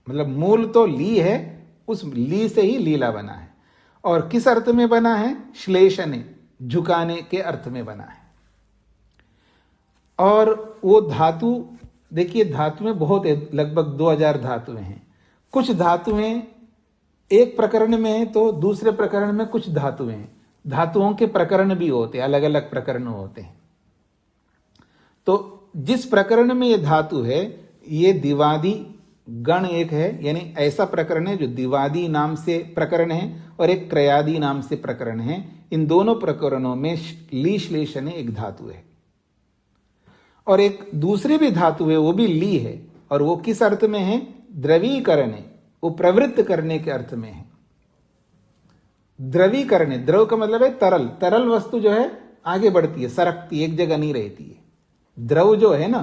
मतलब मूल तो ली है, उस ली से ही लीला बना है। और किस अर्थ में बना है, श्लेषणे, झुकाने के अर्थ में बना है। और वो धातु, देखिए धातु में बहुत है, लगभग 2000 धातुएं हैं। कुछ धातुएं एक प्रकरण में है तो दूसरे प्रकरण में कुछ धातुएं हैं। धातुओं के प्रकरण भी होते हैं, अलग अलग प्रकरण होते हैं। तो जिस प्रकरण में ये धातु है, ये दिवादी गण एक है, यानी ऐसा प्रकरण है जो दिवादी नाम से प्रकरण है और एक क्रयादि नाम से प्रकरण है। इन दोनों प्रकरणों में लीश्लेषण एक धातु है और एक दूसरी भी धातु है, वो भी ली है। और वो किस अर्थ में है, द्रवीकरण है, वो प्रवृत्त करने के अर्थ में है। द्रवीकरण, द्रव का मतलब है तरल, तरल वस्तु जो है आगे बढ़ती है, सरकती है, एक जगह नहीं रहती है। द्रव जो है ना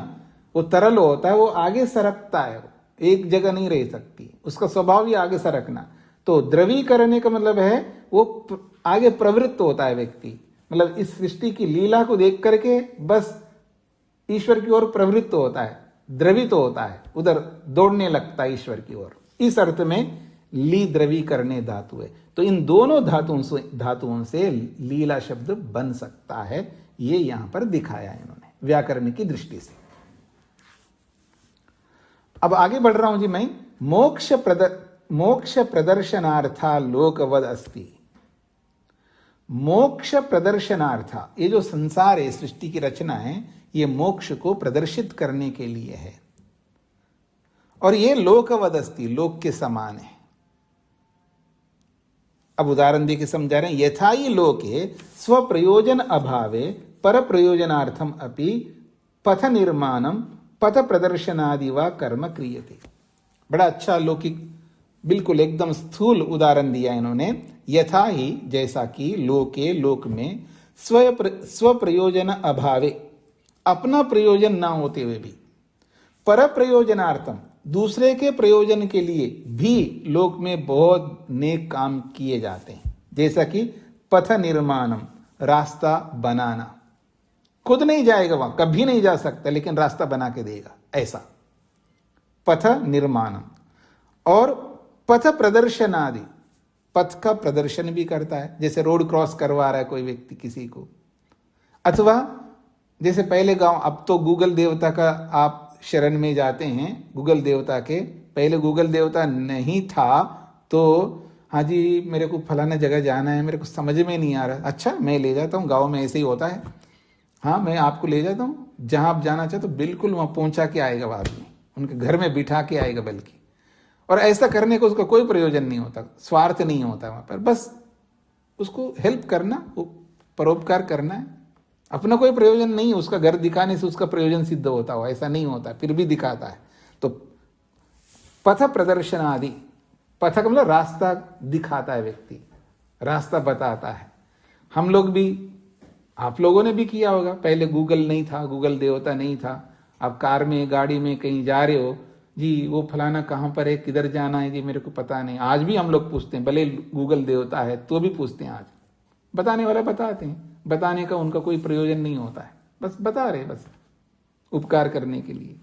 वो तरल होता है, वो आगे सरकता है, एक जगह नहीं रह सकती, उसका स्वभाव ही आगे सरकना। तो द्रवीकरण का मतलब है वो आगे प्रवृत्त होता है व्यक्ति, मतलब इस सृष्टि की लीला को देख करके बस ईश्वर की ओर प्रवृत्त होता है, द्रवित होता है, उधर दौड़ने लगता है ईश्वर की ओर। इस अर्थ में ली द्रवीकरणे धातु है। तो इन दोनों धातुओं से लीला शब्द बन सकता है, ये यहां पर दिखाया है इन्होंने व्याकरण की दृष्टि से। अब आगे बढ़ रहा हूं जी मैं। मोक्ष प्रदर्शनार्था लोकवद अस्ति। मोक्ष प्रदर्शनार्था, ये जो संसार है, सृष्टि की रचना है, ये मोक्ष को प्रदर्शित करने के लिए है। और ये लोकवद अस्ति, लोक के समान है। अब उदाहरण देके समझा रहे हैं। यथा ही लोके स्वप्रयोजन अभावे पर प्रयोजनार्थम अपि पथ निर्माणम पथ प्रदर्शनादि व कर्म क्रियते। बड़ा अच्छा लौकिक, बिल्कुल एकदम स्थूल उदाहरण दिया इन्होंने। यथा ही, जैसा कि लोके, लोक में स्व प्रयोजन अभावे, अपना प्रयोजन ना होते हुए भी, पर प्रयोजनार्थम, दूसरे के प्रयोजन के लिए भी लोक में बहुत नेक काम किए जाते हैं। जैसा कि पथ निर्माणम, रास्ता बनाना। खुद नहीं जाएगा वहां, कभी नहीं जा सकता, लेकिन रास्ता बना के देगा, ऐसा पथ निर्माणम। और पथ प्रदर्शन आदि, पथ का प्रदर्शन भी करता है। जैसे रोड क्रॉस करवा रहा है कोई व्यक्ति किसी को, अथवा जैसे पहले गांव, अब तो गूगल देवता का आप शरण में जाते हैं, गूगल देवता के। पहले गूगल देवता नहीं था तो हाँ जी मेरे को फलाना जगह जाना है, मेरे को समझ में नहीं आ रहा, अच्छा मैं ले जाता हूँ, गांव में ऐसे ही होता है, हाँ मैं आपको ले जाता हूँ, जहां आप जाना चाहते हो बिल्कुल वहां पहुंचा के आएगा वो आदमी, उनके घर में बिठा के आएगा बल्कि। और ऐसा करने को उसका कोई प्रयोजन नहीं होता, स्वार्थ नहीं होता वहां पर, बस उसको हेल्प करना, वो परोपकार करना है, अपना कोई प्रयोजन नहीं। उसका घर दिखाने से उसका प्रयोजन सिद्ध होता हो, ऐसा नहीं होता, फिर भी दिखाता है। तो पथ प्रदर्शन आदि, पथ का मतलब रास्ता दिखाता है व्यक्ति, रास्ता बताता है। हम लोग भी, आप लोगों ने भी किया होगा, पहले गूगल नहीं था, गूगल देवता नहीं था, आप कार में गाड़ी में कहीं जा रहे हो, जी वो फलाना कहाँ पर है, किधर जाना है, जी मेरे को पता नहीं। आज भी हम लोग पूछते हैं, भले गूगल देवता है तो भी पूछते हैं। आज बताने वाला बताते हैं, बताने का उनका कोई प्रयोजन नहीं होता है, बस बता रहे, बस उपकार करने के लिए।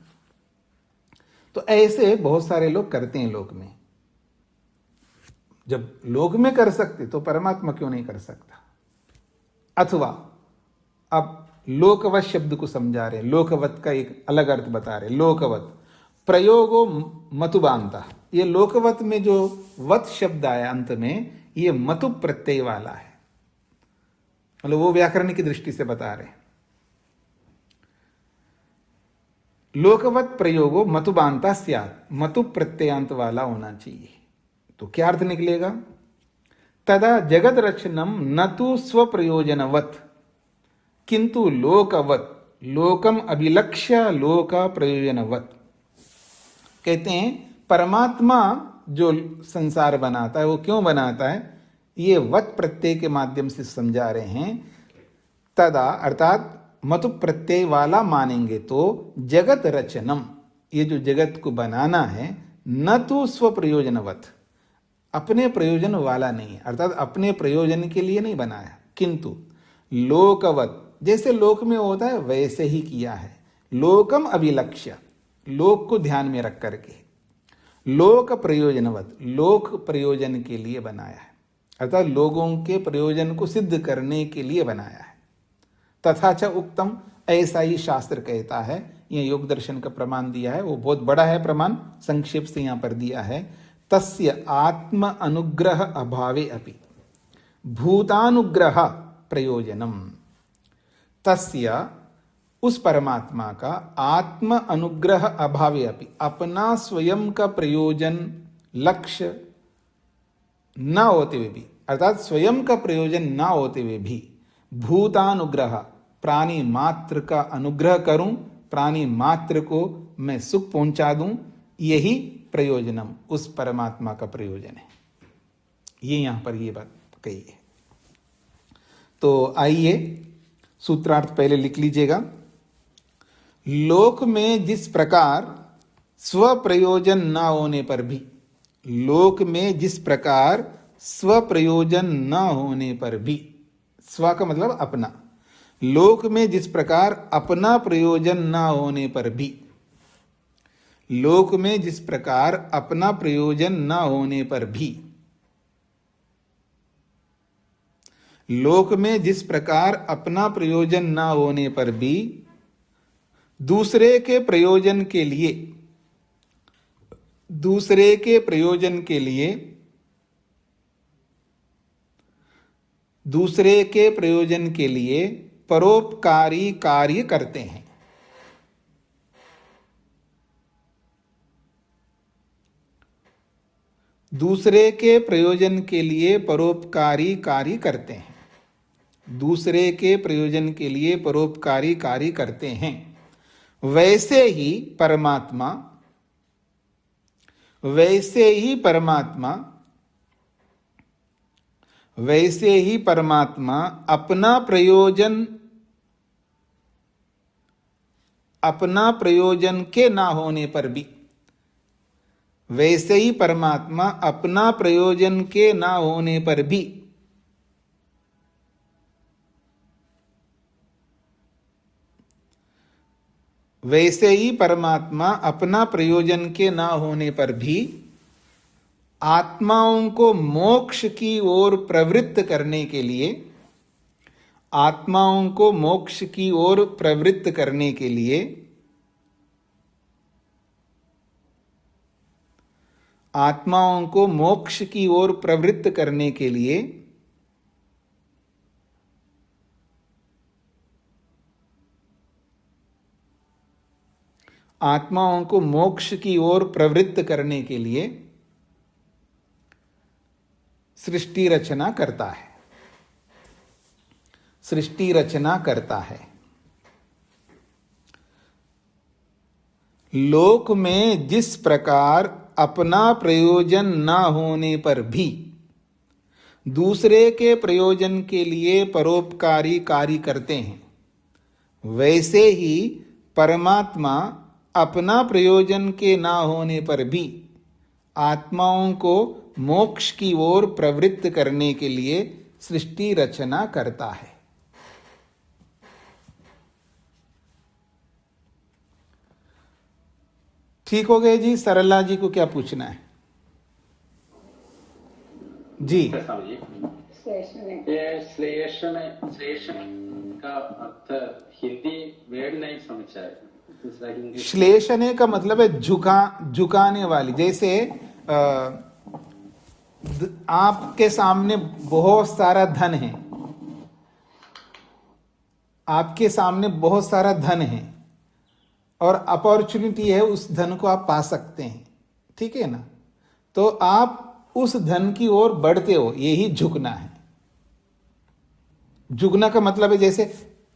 तो ऐसे बहुत सारे लोग करते हैं लोक में। जब लोक में कर सकते तो परमात्मा क्यों नहीं कर सकता। अथवा अब लोकवत शब्द को समझा रहे, लोकवत का एक अलग अर्थ बता रहे। लोकवत प्रयोगो मतुबांता, ये लोकवत में जो वत शब्द आया अंत में, ये मतु प्रत्यय वाला है, मतलब वो व्याकरण की दृष्टि से बता रहे हैं। लोकवत प्रयोगो मतुबांता स्यात्, मतु प्रत्ययांत वाला होना चाहिए। तो क्या अर्थ निकलेगा, तदा जगत रचनम न तो स्वप्रयोजनवत किंतु लोकवत, लोकम अभिलक्ष्य लोक प्रयोजनवत। कहते हैं परमात्मा जो संसार बनाता है वो क्यों बनाता है, ये वत प्रत्यय के माध्यम से समझा रहे हैं। तदा अर्थात मतु प्रत्यय वाला मानेंगे तो जगत रचनम, ये जो जगत को बनाना है, न तो स्वप्रयोजनवत, अपने प्रयोजन वाला नहीं है, अर्थात अपने प्रयोजन के लिए नहीं बनाया, किंतु लोकवत, जैसे लोक में होता है वैसे ही किया है। लोकम अभिलक्ष्य, लोक को ध्यान में रख करके, लोक प्रयोजनवत, लोक प्रयोजन के लिए बनाया है, अर्थात लोगों के प्रयोजन को सिद्ध करने के लिए बनाया है। तथा च उक्तम, ऐसा ही शास्त्र कहता है। यह योग दर्शन का प्रमाण दिया है, वो बहुत बड़ा है प्रमाण, संक्षेप से यहां पर दिया है। तस्य आत्म अनुग्रह अभावे अपि भूतानुग्रह प्रयोजनम, तस्य उस परमात्मा का आत्म अनुग्रह अभावे अपि, अपना स्वयं का प्रयोजन लक्ष्य न होते हुए भी, अर्थात स्वयं का प्रयोजन न होते हुए भी, भूतानुग्रह, प्राणी मात्र का अनुग्रह करूं, प्राणी मात्र को मैं सुख पहुंचा दूं, यही प्रयोजनम उस परमात्मा का प्रयोजन है। ये यहां पर ये बात कही है। तो आइए सूत्रार्थ पहले लिख लीजिएगा। लोक में जिस प्रकार स्वप्रयोजन न होने पर भी, लोक में जिस प्रकार स्वप्रयोजन न होने पर भी, स्व का मतलब अपना, लोक में जिस प्रकार अपना प्रयोजन न होने पर भी, लोक में जिस प्रकार अपना प्रयोजन न होने पर भी, लोक में जिस प्रकार अपना प्रयोजन न होने पर भी दूसरे के प्रयोजन के लिए, दूसरे के प्रयोजन के लिए, दूसरे के प्रयोजन के लिए परोपकारी कार्य करते हैं। दूसरे के प्रयोजन के लिए परोपकारी कार्य करते हैं, दूसरे के प्रयोजन के लिए परोपकारी कार्य करते हैं। वैसे ही परमात्मा, वैसे ही परमात्मा, वैसे ही परमात्मा अपना प्रयोजन, अपना प्रयोजन के ना होने पर भी, वैसे ही परमात्मा अपना प्रयोजन के ना होने पर भी वैसे ही परमात्मा अपना प्रयोजन के ना होने पर भी आत्माओं को मोक्ष की ओर प्रवृत्त करने के लिए, आत्माओं को मोक्ष की ओर प्रवृत्त करने के लिए, आत्माओं को मोक्ष की ओर प्रवृत्त करने के लिए आत्माओं को मोक्ष की ओर प्रवृत्त करने के लिए सृष्टि रचना करता है, सृष्टि रचना करता है। लोक में जिस प्रकार अपना प्रयोजन न होने पर भी दूसरे के प्रयोजन के लिए परोपकारी कार्य करते हैं, वैसे ही परमात्मा अपना प्रयोजन के ना होने पर भी आत्माओं को मोक्ष की ओर प्रवृत्त करने के लिए सृष्टि रचना करता है। ठीक हो गए जी। सरला जी को क्या पूछना है? जी स्वामी जी, ये श्लेषण का अर्थ हिंदी वर्ड नहीं समझा है, दूसरा हिंदी। श्लेषणे का मतलब है झुकाने वाली। जैसे आपके सामने बहुत सारा धन है, आपके सामने बहुत सारा धन है और अपॉर्चुनिटी है, उस धन को आप पा सकते हैं, ठीक है ना। तो आप उस धन की ओर बढ़ते हो, यही झुकना है। झुकना का मतलब है जैसे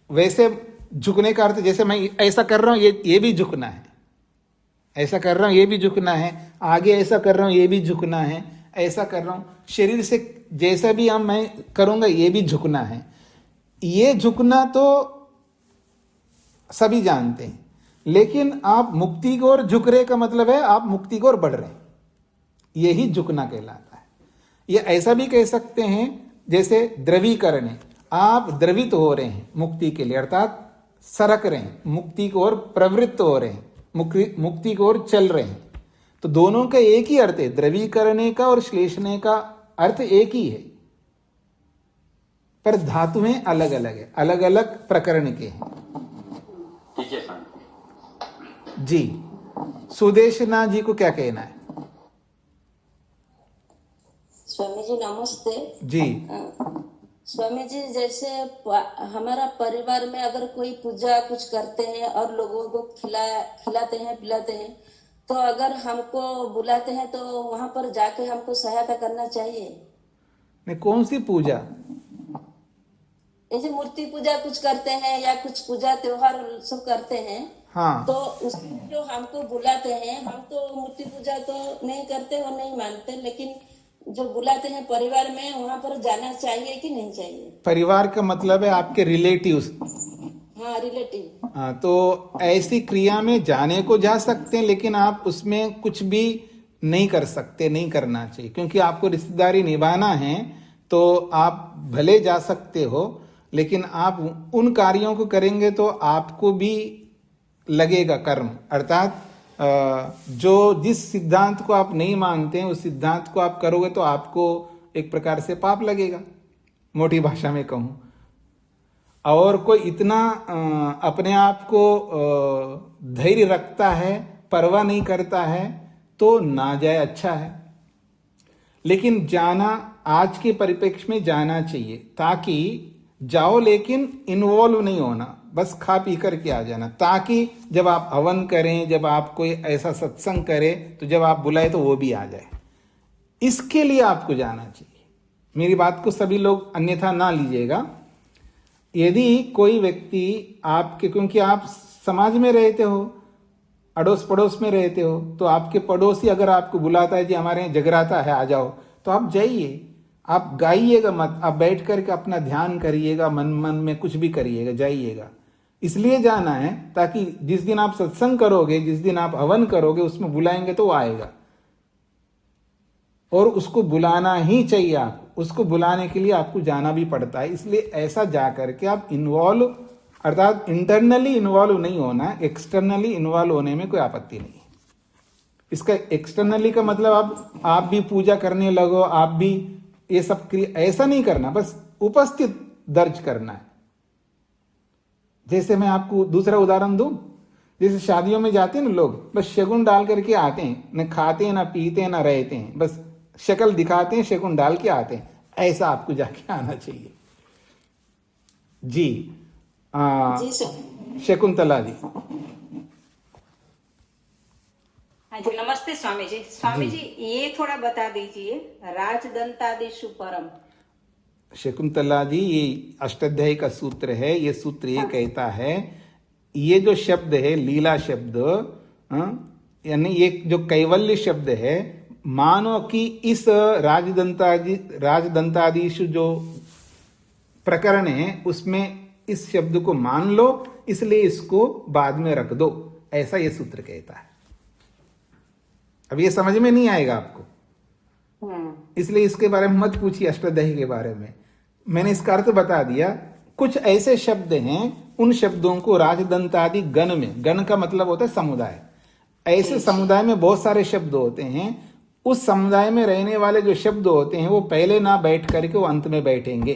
वैसे झुकने का अर्थ जैसे मैं ऐसा कर रहा हूं, ये भी झुकना है, ऐसा कर रहा हूं ये भी झुकना है, आगे ऐसा कर रहा हूं ये भी झुकना है, ऐसा कर रहा हूं शरीर से जैसा भी हम मैं करूंगा ये भी झुकना है। ये झुकना तो सभी जानते हैं, लेकिन आप मुक्ति की ओर झुक रहे का मतलब है आप मुक्ति की ओर बढ़ रहे हैं, यही झुकना कहलाता है। ये ऐसा भी कह सकते हैं जैसे द्रवीकरण है, आप द्रवित हो रहे हैं मुक्ति के लिए, अर्थात सरक रहे हैं, मुक्ति की ओर प्रवृत्त हो रहे हैं, मुक्ति की ओर चल रहे हैं। तो दोनों का एक ही अर्थ है, द्रवीकरणे का और श्लेषणे का अर्थ एक ही है, पर धातुएं अलग अलग है, अलग अलग प्रकरण के हैं। ठीक है स्वामी जी, सुदेशना जी को क्या कहना है? स्वामी जी नमस्ते जी स्वामी जी, जैसे हमारा परिवार में अगर कोई पूजा कुछ करते हैं और लोगों को खिलाते हैं पिलाते हैं, तो अगर हमको बुलाते हैं तो वहां पर जाके हमको सहायता करना चाहिए? नहीं, कौन सी पूजा? जैसे मूर्ति पूजा कुछ करते हैं या कुछ पूजा त्योहार सब करते हैं, हाँ, तो उसमें जो हमको बुलाते हैं, हम तो मूर्ति पूजा तो नहीं करते और नहीं मानते, लेकिन जो बुलाते हैं परिवार में, वहां पर जाना चाहिए कि नहीं चाहिए? परिवार का मतलब है आपके रिलेटिव्स। हाँ, रिलेटिव। हाँ, तो ऐसी क्रिया में जाने को जा सकते हैं, लेकिन आप उसमें कुछ भी नहीं कर सकते, नहीं करना चाहिए, क्योंकि आपको रिश्तेदारी निभाना है। तो आप भले जा सकते हो, लेकिन आप उन कार्यों को करेंगे तो आपको भी लगेगा कर्म, अर्थात जो जिस सिद्धांत को आप नहीं मानते हैं उस सिद्धांत को आप करोगे तो आपको एक प्रकार से पाप लगेगा, मोटी भाषा में कहूं। और कोई इतना अपने आप को धैर्य रखता है, परवाह नहीं करता है, तो ना जाए, अच्छा है। लेकिन जाना, आज के परिप्रेक्ष्य में जाना चाहिए, ताकि जाओ लेकिन इन्वॉल्व नहीं होना, बस खा पी करके आ जाना, ताकि जब आप हवन करें, जब आप कोई ऐसा सत्संग करें, तो जब आप बुलाए तो वो भी आ जाए। इसके लिए आपको जाना चाहिए। मेरी बात को सभी लोग अन्यथा ना लीजिएगा। यदि कोई व्यक्ति आपके, क्योंकि आप समाज में रहते हो, अड़ोस पड़ोस में रहते हो, तो आपके पड़ोसी अगर आपको बुलाता है जी हमारे यहाँ जगराता है आ जाओ, तो आप जाइए। आप गाइएगा मत, आप बैठ करके अपना ध्यान करिएगा, मन मन में कुछ भी करिएगा, जाइएगा। इसलिए जाना है ताकि जिस दिन आप सत्संग करोगे, जिस दिन आप हवन करोगे, उसमें बुलाएंगे तो वो आएगा, और उसको बुलाना ही चाहिए। आप उसको बुलाने के लिए आपको जाना भी पड़ता है। इसलिए ऐसा जा करके आप इन्वॉल्व, अर्थात इंटरनली इन्वॉल्व नहीं होना, एक्सटर्नली इन्वॉल्व होने में कोई आपत्ति नहीं। इसका एक्सटर्नली का मतलब आप भी पूजा करने लगो, आप भी ये सब क्रिया, ऐसा नहीं करना, बस उपस्थित दर्ज करना है। जैसे मैं आपको दूसरा उदाहरण दूं, जैसे शादियों में जाते हैं ना लोग, बस शगुन डाल करके आते हैं, न खाते हैं, न पीते हैं, न रहते हैं, बस शक्ल दिखाते हैं, शगुन डाल के आते हैं। ऐसा आपको जाके आना चाहिए। जी शकुंतला जी। हाँ जी, नमस्ते स्वामी जी। स्वामी जी ये थोड़ा बता दीजिए, राजदंतादिषु परम। शकुंतला जी, ये अष्टाध्यायी का सूत्र है। ये सूत्र ये कहता है, ये जो शब्द है लीला शब्द, यानी ये जो कैवल्य शब्द है, मानो कि इस राजदंतादिषु जो प्रकरण है उसमें इस शब्द को मान लो, इसलिए इसको बाद में रख दो, ऐसा ये सूत्र कहता है। अब ये समझ में नहीं आएगा आपको, इसलिए इसके बारे में मत पूछिए, अष्टाध्यायी के बारे में। मैंने इसका अर्थ बता दिया। कुछ ऐसे शब्द हैं, उन शब्दों को राजदंतादि गण में, गण का मतलब होता है समुदाय, ऐसे समुदाय में बहुत सारे शब्द होते हैं, उस समुदाय में रहने वाले जो शब्द होते हैं वो पहले ना बैठ करके वो अंत में बैठेंगे।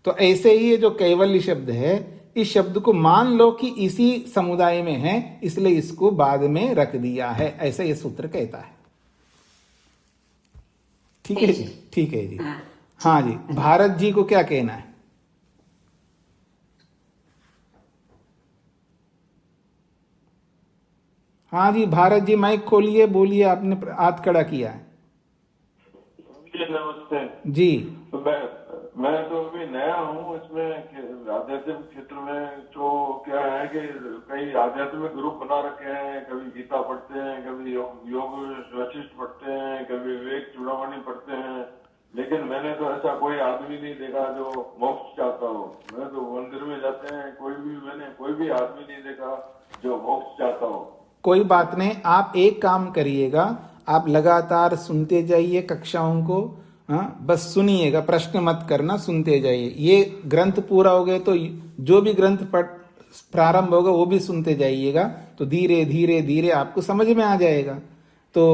तो ऐसे ही ये जो कैवल्य शब्द है, इस शब्द को मान लो कि इसी समुदाय में है, इसलिए इसको बाद में रख दिया है, ऐसा ये सूत्र कहता है। ठीक है जी, ठीक है जी। हाँ जी, भारत जी को क्या कहना है? हाँ जी, भारत जी माइक खोलिए, बोलिए, आपने हाथ खड़ा किया है। नमस्ते जी। तो मैं तो अभी नया हूँ इसमें आध्यात्मिक क्षेत्र में। तो क्या है कि कई आध्यात्मिक ग्रुप बना रखे हैं, कभी गीता पढ़ते हैं, कभी योग वशिष्ठ पढ़ते हैं, कभी विवेक चूड़ामणि पढ़ते हैं, लेकिन मैंने तो ऐसा कोई आदमी नहीं देखा जो मोक्ष चाहता हो। मैं तो मंदिर में जाते हैं, मैंने कोई भी आदमी नहीं देखा जो मोक्ष चाहता हो। कोई बात नहीं, आप एक काम करिएगा, आप लगातार सुनते जाइए कक्षाओं को। हाँ, बस सुनिएगा, प्रश्न मत करना, सुनते जाइए। ये ग्रंथ पूरा हो गए तो जो भी ग्रंथ प्रारंभ होगा वो भी सुनते जाइएगा, तो धीरे धीरे धीरे आपको समझ में आ जाएगा। तो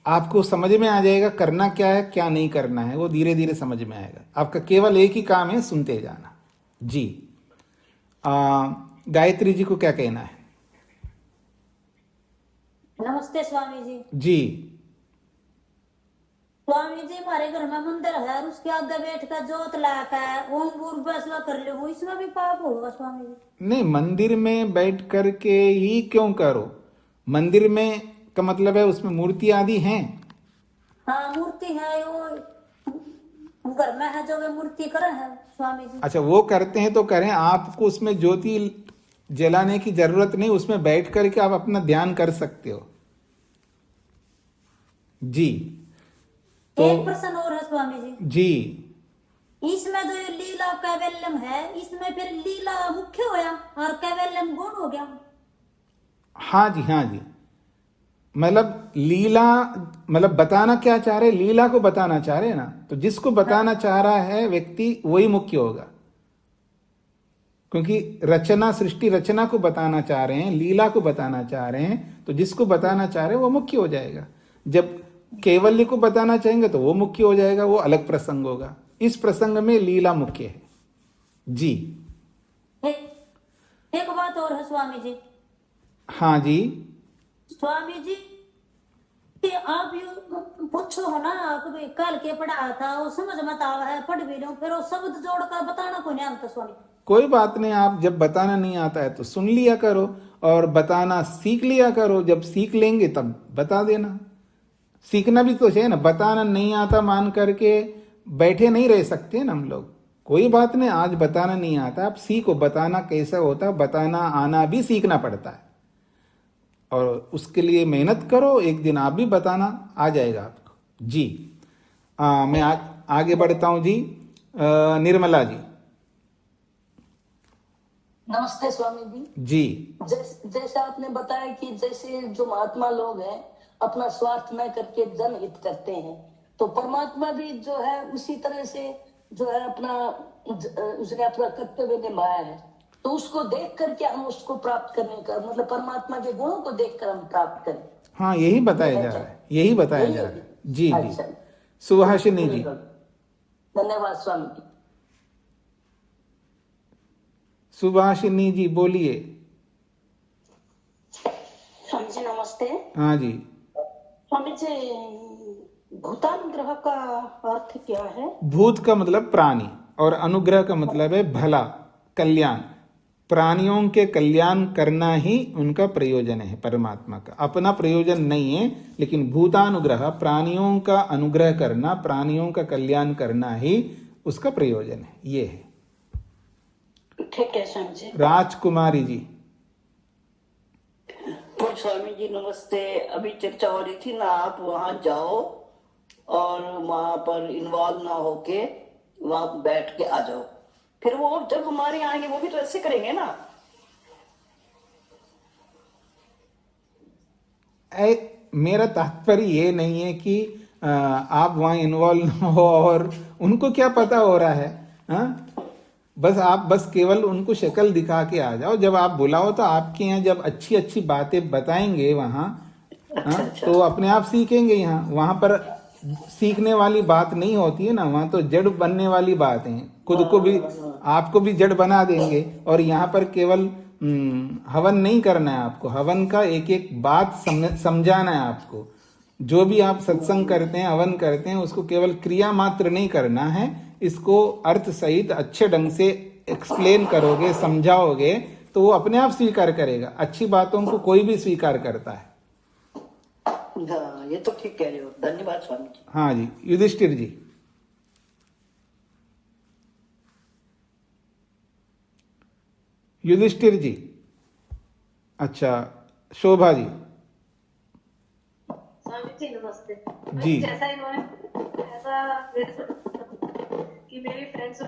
आपको समझ में आ जाएगा करना क्या है, क्या नहीं करना है, वो धीरे धीरे समझ में आएगा। आपका केवल एक ही काम है, सुनते जाना। जी। गायत्री जी को क्या कहना है? नमस्ते स्वामी जी। जी। स्वामी जी, हमारे घर में मंदिर है, उसके आगे बैठ कर जोत लाकर ओम फैसला कर लो, इसमें भी पाप होगा स्वामी जी? नहीं, मंदिर में बैठ करके ही क्यों करो? मंदिर में का मतलब है उसमें मूर्ति आदि हैं। हाँ, मूर्ति है, वो घर में है जो वे मूर्ति करे है स्वामी जी। अच्छा, वो करते हैं तो करें, आपको उसमें ज्योति जलाने की जरूरत नहीं, उसमें बैठ करके आप अपना ध्यान कर सकते हो। जी। तो एक प्रश्न और है स्वामी जी। जी। इसमें जो ये लीला कैवल्यम है, इसमें फिर लीला मुख्य होया और कैवल्यम गौण हो गया? हाँ जी, हाँ जी। मतलब लीला, मतलब बताना क्या चाह रहे, लीला को बताना चाह रहे हैं ना, तो जिसको बताना चाह रहा है व्यक्ति वही मुख्य होगा, क्योंकि रचना, सृष्टि रचना को बताना चाह रहे हैं, लीला को बताना चाह रहे हैं, तो जिसको बताना चाह रहे हैं वो मुख्य हो जाएगा। जब केवल्य को बताना चाहेंगे तो वो मुख्य हो जाएगा, वो अलग प्रसंग होगा। इस प्रसंग में लीला मुख्य है। जी। एक बात और है स्वामी जी। हाँ जी। स्वामी जी, आप यू पूछो हो ना, कल के पढ़ा था वो समझ मत आवा है, पढ़ भी लो, फिर वो शब्द जोड़कर बताना कोई नहीं आता स्वामी। कोई बात नहीं, आप जब बताना नहीं आता है तो सुन लिया करो और बताना सीख लिया करो। जब सीख लेंगे तब बता देना। सीखना भी तो है ना, बताना नहीं आता मान करके बैठे नहीं रह सकते ना हम लोग। कोई बात नहीं, आज बताना नहीं आता, आप सीखो, बताना कैसा होता है, बताना आना भी सीखना पड़ता है, और उसके लिए मेहनत करो, एक दिन आप भी बताना आ जाएगा आपको। जी। मैं आगे बढ़ता हूं जी। निर्मला जी। नमस्ते स्वामी जी। जी। जैसे आपने बताया कि जैसे जो महात्मा लोग हैं अपना स्वार्थ न करके जनहित करते हैं, तो परमात्मा भी जो है उसी तरह से जो है उसने अपना कर्तव्य निभाया है, तो उसको देख करके हम उसको प्राप्त करने का मतलब परमात्मा के गुणों को देखकर हम प्राप्त करें। हाँ, यही बताया जा रहा है, यही बताया जा रहा है। जी जी। सुभाषिनी जी। धन्यवाद स्वामी जी। सुभाषिनी जी बोलिए। स्वामी जी नमस्ते। हाँ जी। स्वामी जी, भूतानुग्रह का अर्थ क्या है? भूत का मतलब प्राणी और अनुग्रह का मतलब है भला, कल्याण। प्राणियों के कल्याण करना ही उनका प्रयोजन है परमात्मा का, अपना प्रयोजन नहीं है। लेकिन भूतानुग्रह, प्राणियों का अनुग्रह करना, प्राणियों का कल्याण करना ही उसका प्रयोजन है। ये है। ठीक है स्वामी जी। राजकुमारी जी। तो स्वामी जी नमस्ते। अभी चर्चा हो रही थी ना, आप वहां जाओ और वहां पर इन्वॉल्व ना होके वहां बैठ के आ जाओ, फिर वो जब हमारे यहाँ आएंगे वो भी तो ऐसे करेंगे ना। मेरा तात्पर्य ये नहीं है कि आप वहां इन्वॉल्व ना हो, और उनको क्या पता हो रहा है। हाँ, बस केवल उनको शक्ल दिखा के आ जाओ। जब आप बुलाओ तो आपके यहाँ जब अच्छी अच्छी बातें बताएंगे वहां, हाँ, तो अपने आप सीखेंगे। यहाँ वहां पर सीखने वाली बात नहीं होती है ना, वहां तो जड़ बनने वाली बात है। खुद को भी, आपको भी जड़ बना देंगे। और यहाँ पर केवल हवन नहीं करना है आपको, हवन का एक एक बात समझाना है आपको। जो भी आप सत्संग करते हैं, हवन करते हैं, उसको केवल क्रिया मात्र नहीं करना है, इसको अर्थ सहित अच्छे ढंग से एक्सप्लेन करोगे, समझाओगे, तो वो अपने आप स्वीकार करेगा। अच्छी बातों को कोई भी स्वीकार करता है। हाँ, ये तो ठीक कह रहे हो, धन्यवाद स्वामी जी। हाँ जी, युधिष्ठिर जी। युधिष्ठिर जी, अच्छा, शोभा जी। स्वामी जी नमस्ते जी। जैसा इन्होंने कि मेरी फ्रेंड्स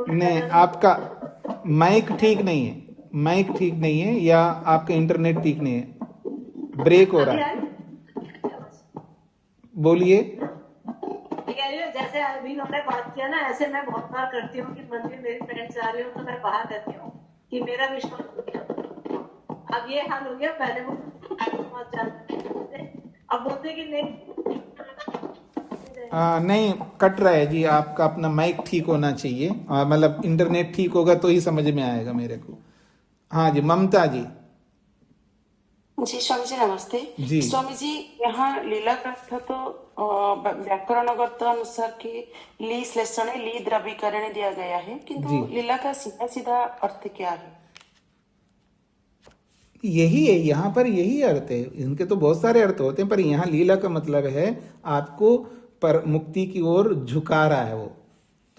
नहीं, आपका माइक ठीक नहीं है, माइक ठीक नहीं है, या आपका इंटरनेट ठीक नहीं है, ब्रेक हो रहा है। बोलिए। जैसे अभी हमने बात किया ना, ऐसे मैं बहुत बार करती हूँ कि मंदिर मेरी फ्रेंड्स आ रही हूँ तो मैं बाहर रहती हूँ कि मेरा विश्वास। अब ये हाल हो गया, पहले वो अब बोलते कि नहीं नहीं, कट रहा है जी। आपका अपना माइक ठीक होना चाहिए, मतलब इंटरनेट ठीक होगा तो ही समझ में आएगा मेरे को। हाँ जी, ममता जी। जी स्वामी जी नमस्ते जी। स्वामी जी, यहाँ लीला का अर्थ तो व्याकरणगत अनुसार की ली श्लेषण ली द्रवीकरण दिया गया है, किंतु लीला का सीधा सीधा अर्थ क्या है? यही है, यहाँ पर यही अर्थ है। इनके तो बहुत सारे अर्थ होते हैं, पर यहाँ लीला का मतलब है आपको पर मुक्ति की ओर झुका रहा है, वो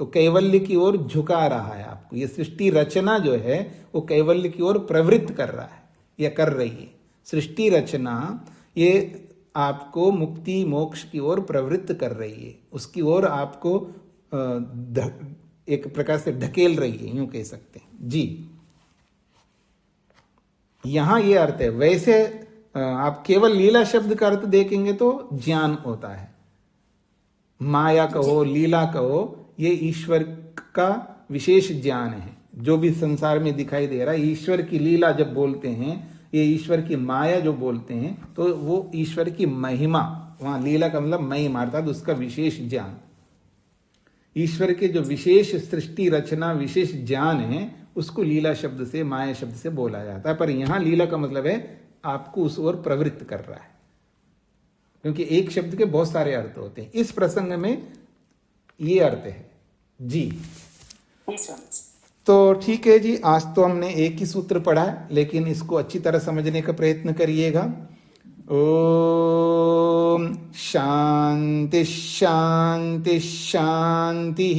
तो कैवल्य की ओर झुका रहा है आपको। ये सृष्टि रचना जो है वो कैवल्य की ओर प्रवृत्त कर रहा है या कर रही है। सृष्टि रचना ये आपको मुक्ति मोक्ष की ओर प्रवृत्त कर रही है, उसकी ओर आपको एक प्रकार से ढकेल रही है, यूं कह सकते हैं जी। यहां ये अर्थ है। वैसे आप केवल लीला शब्द का अर्थ देखेंगे तो ज्ञान होता है। माया कहो, लीला कहो, ये ईश्वर का विशेष ज्ञान है। जो भी संसार में दिखाई दे रहा है, ईश्वर की लीला जब बोलते हैं, ये ईश्वर की माया जो बोलते हैं, तो वो ईश्वर की महिमा, वहां लीला का मतलब महिमा अर्थात उसका विशेष ज्ञान। ईश्वर के जो विशेष सृष्टि रचना विशेष ज्ञान है, उसको लीला शब्द से, माया शब्द से बोला जाता है। पर यहां लीला का मतलब है आपको उस ओर प्रवृत्त कर रहा है, क्योंकि एक शब्द के बहुत सारे अर्थ होते हैं। इस प्रसंग में ये अर्थ है जी। तो ठीक है जी, आज तो हमने एक ही सूत्र पढ़ा है, लेकिन इसको अच्छी तरह समझने का प्रयत्न करिएगा। ओम शांति शांति शांति।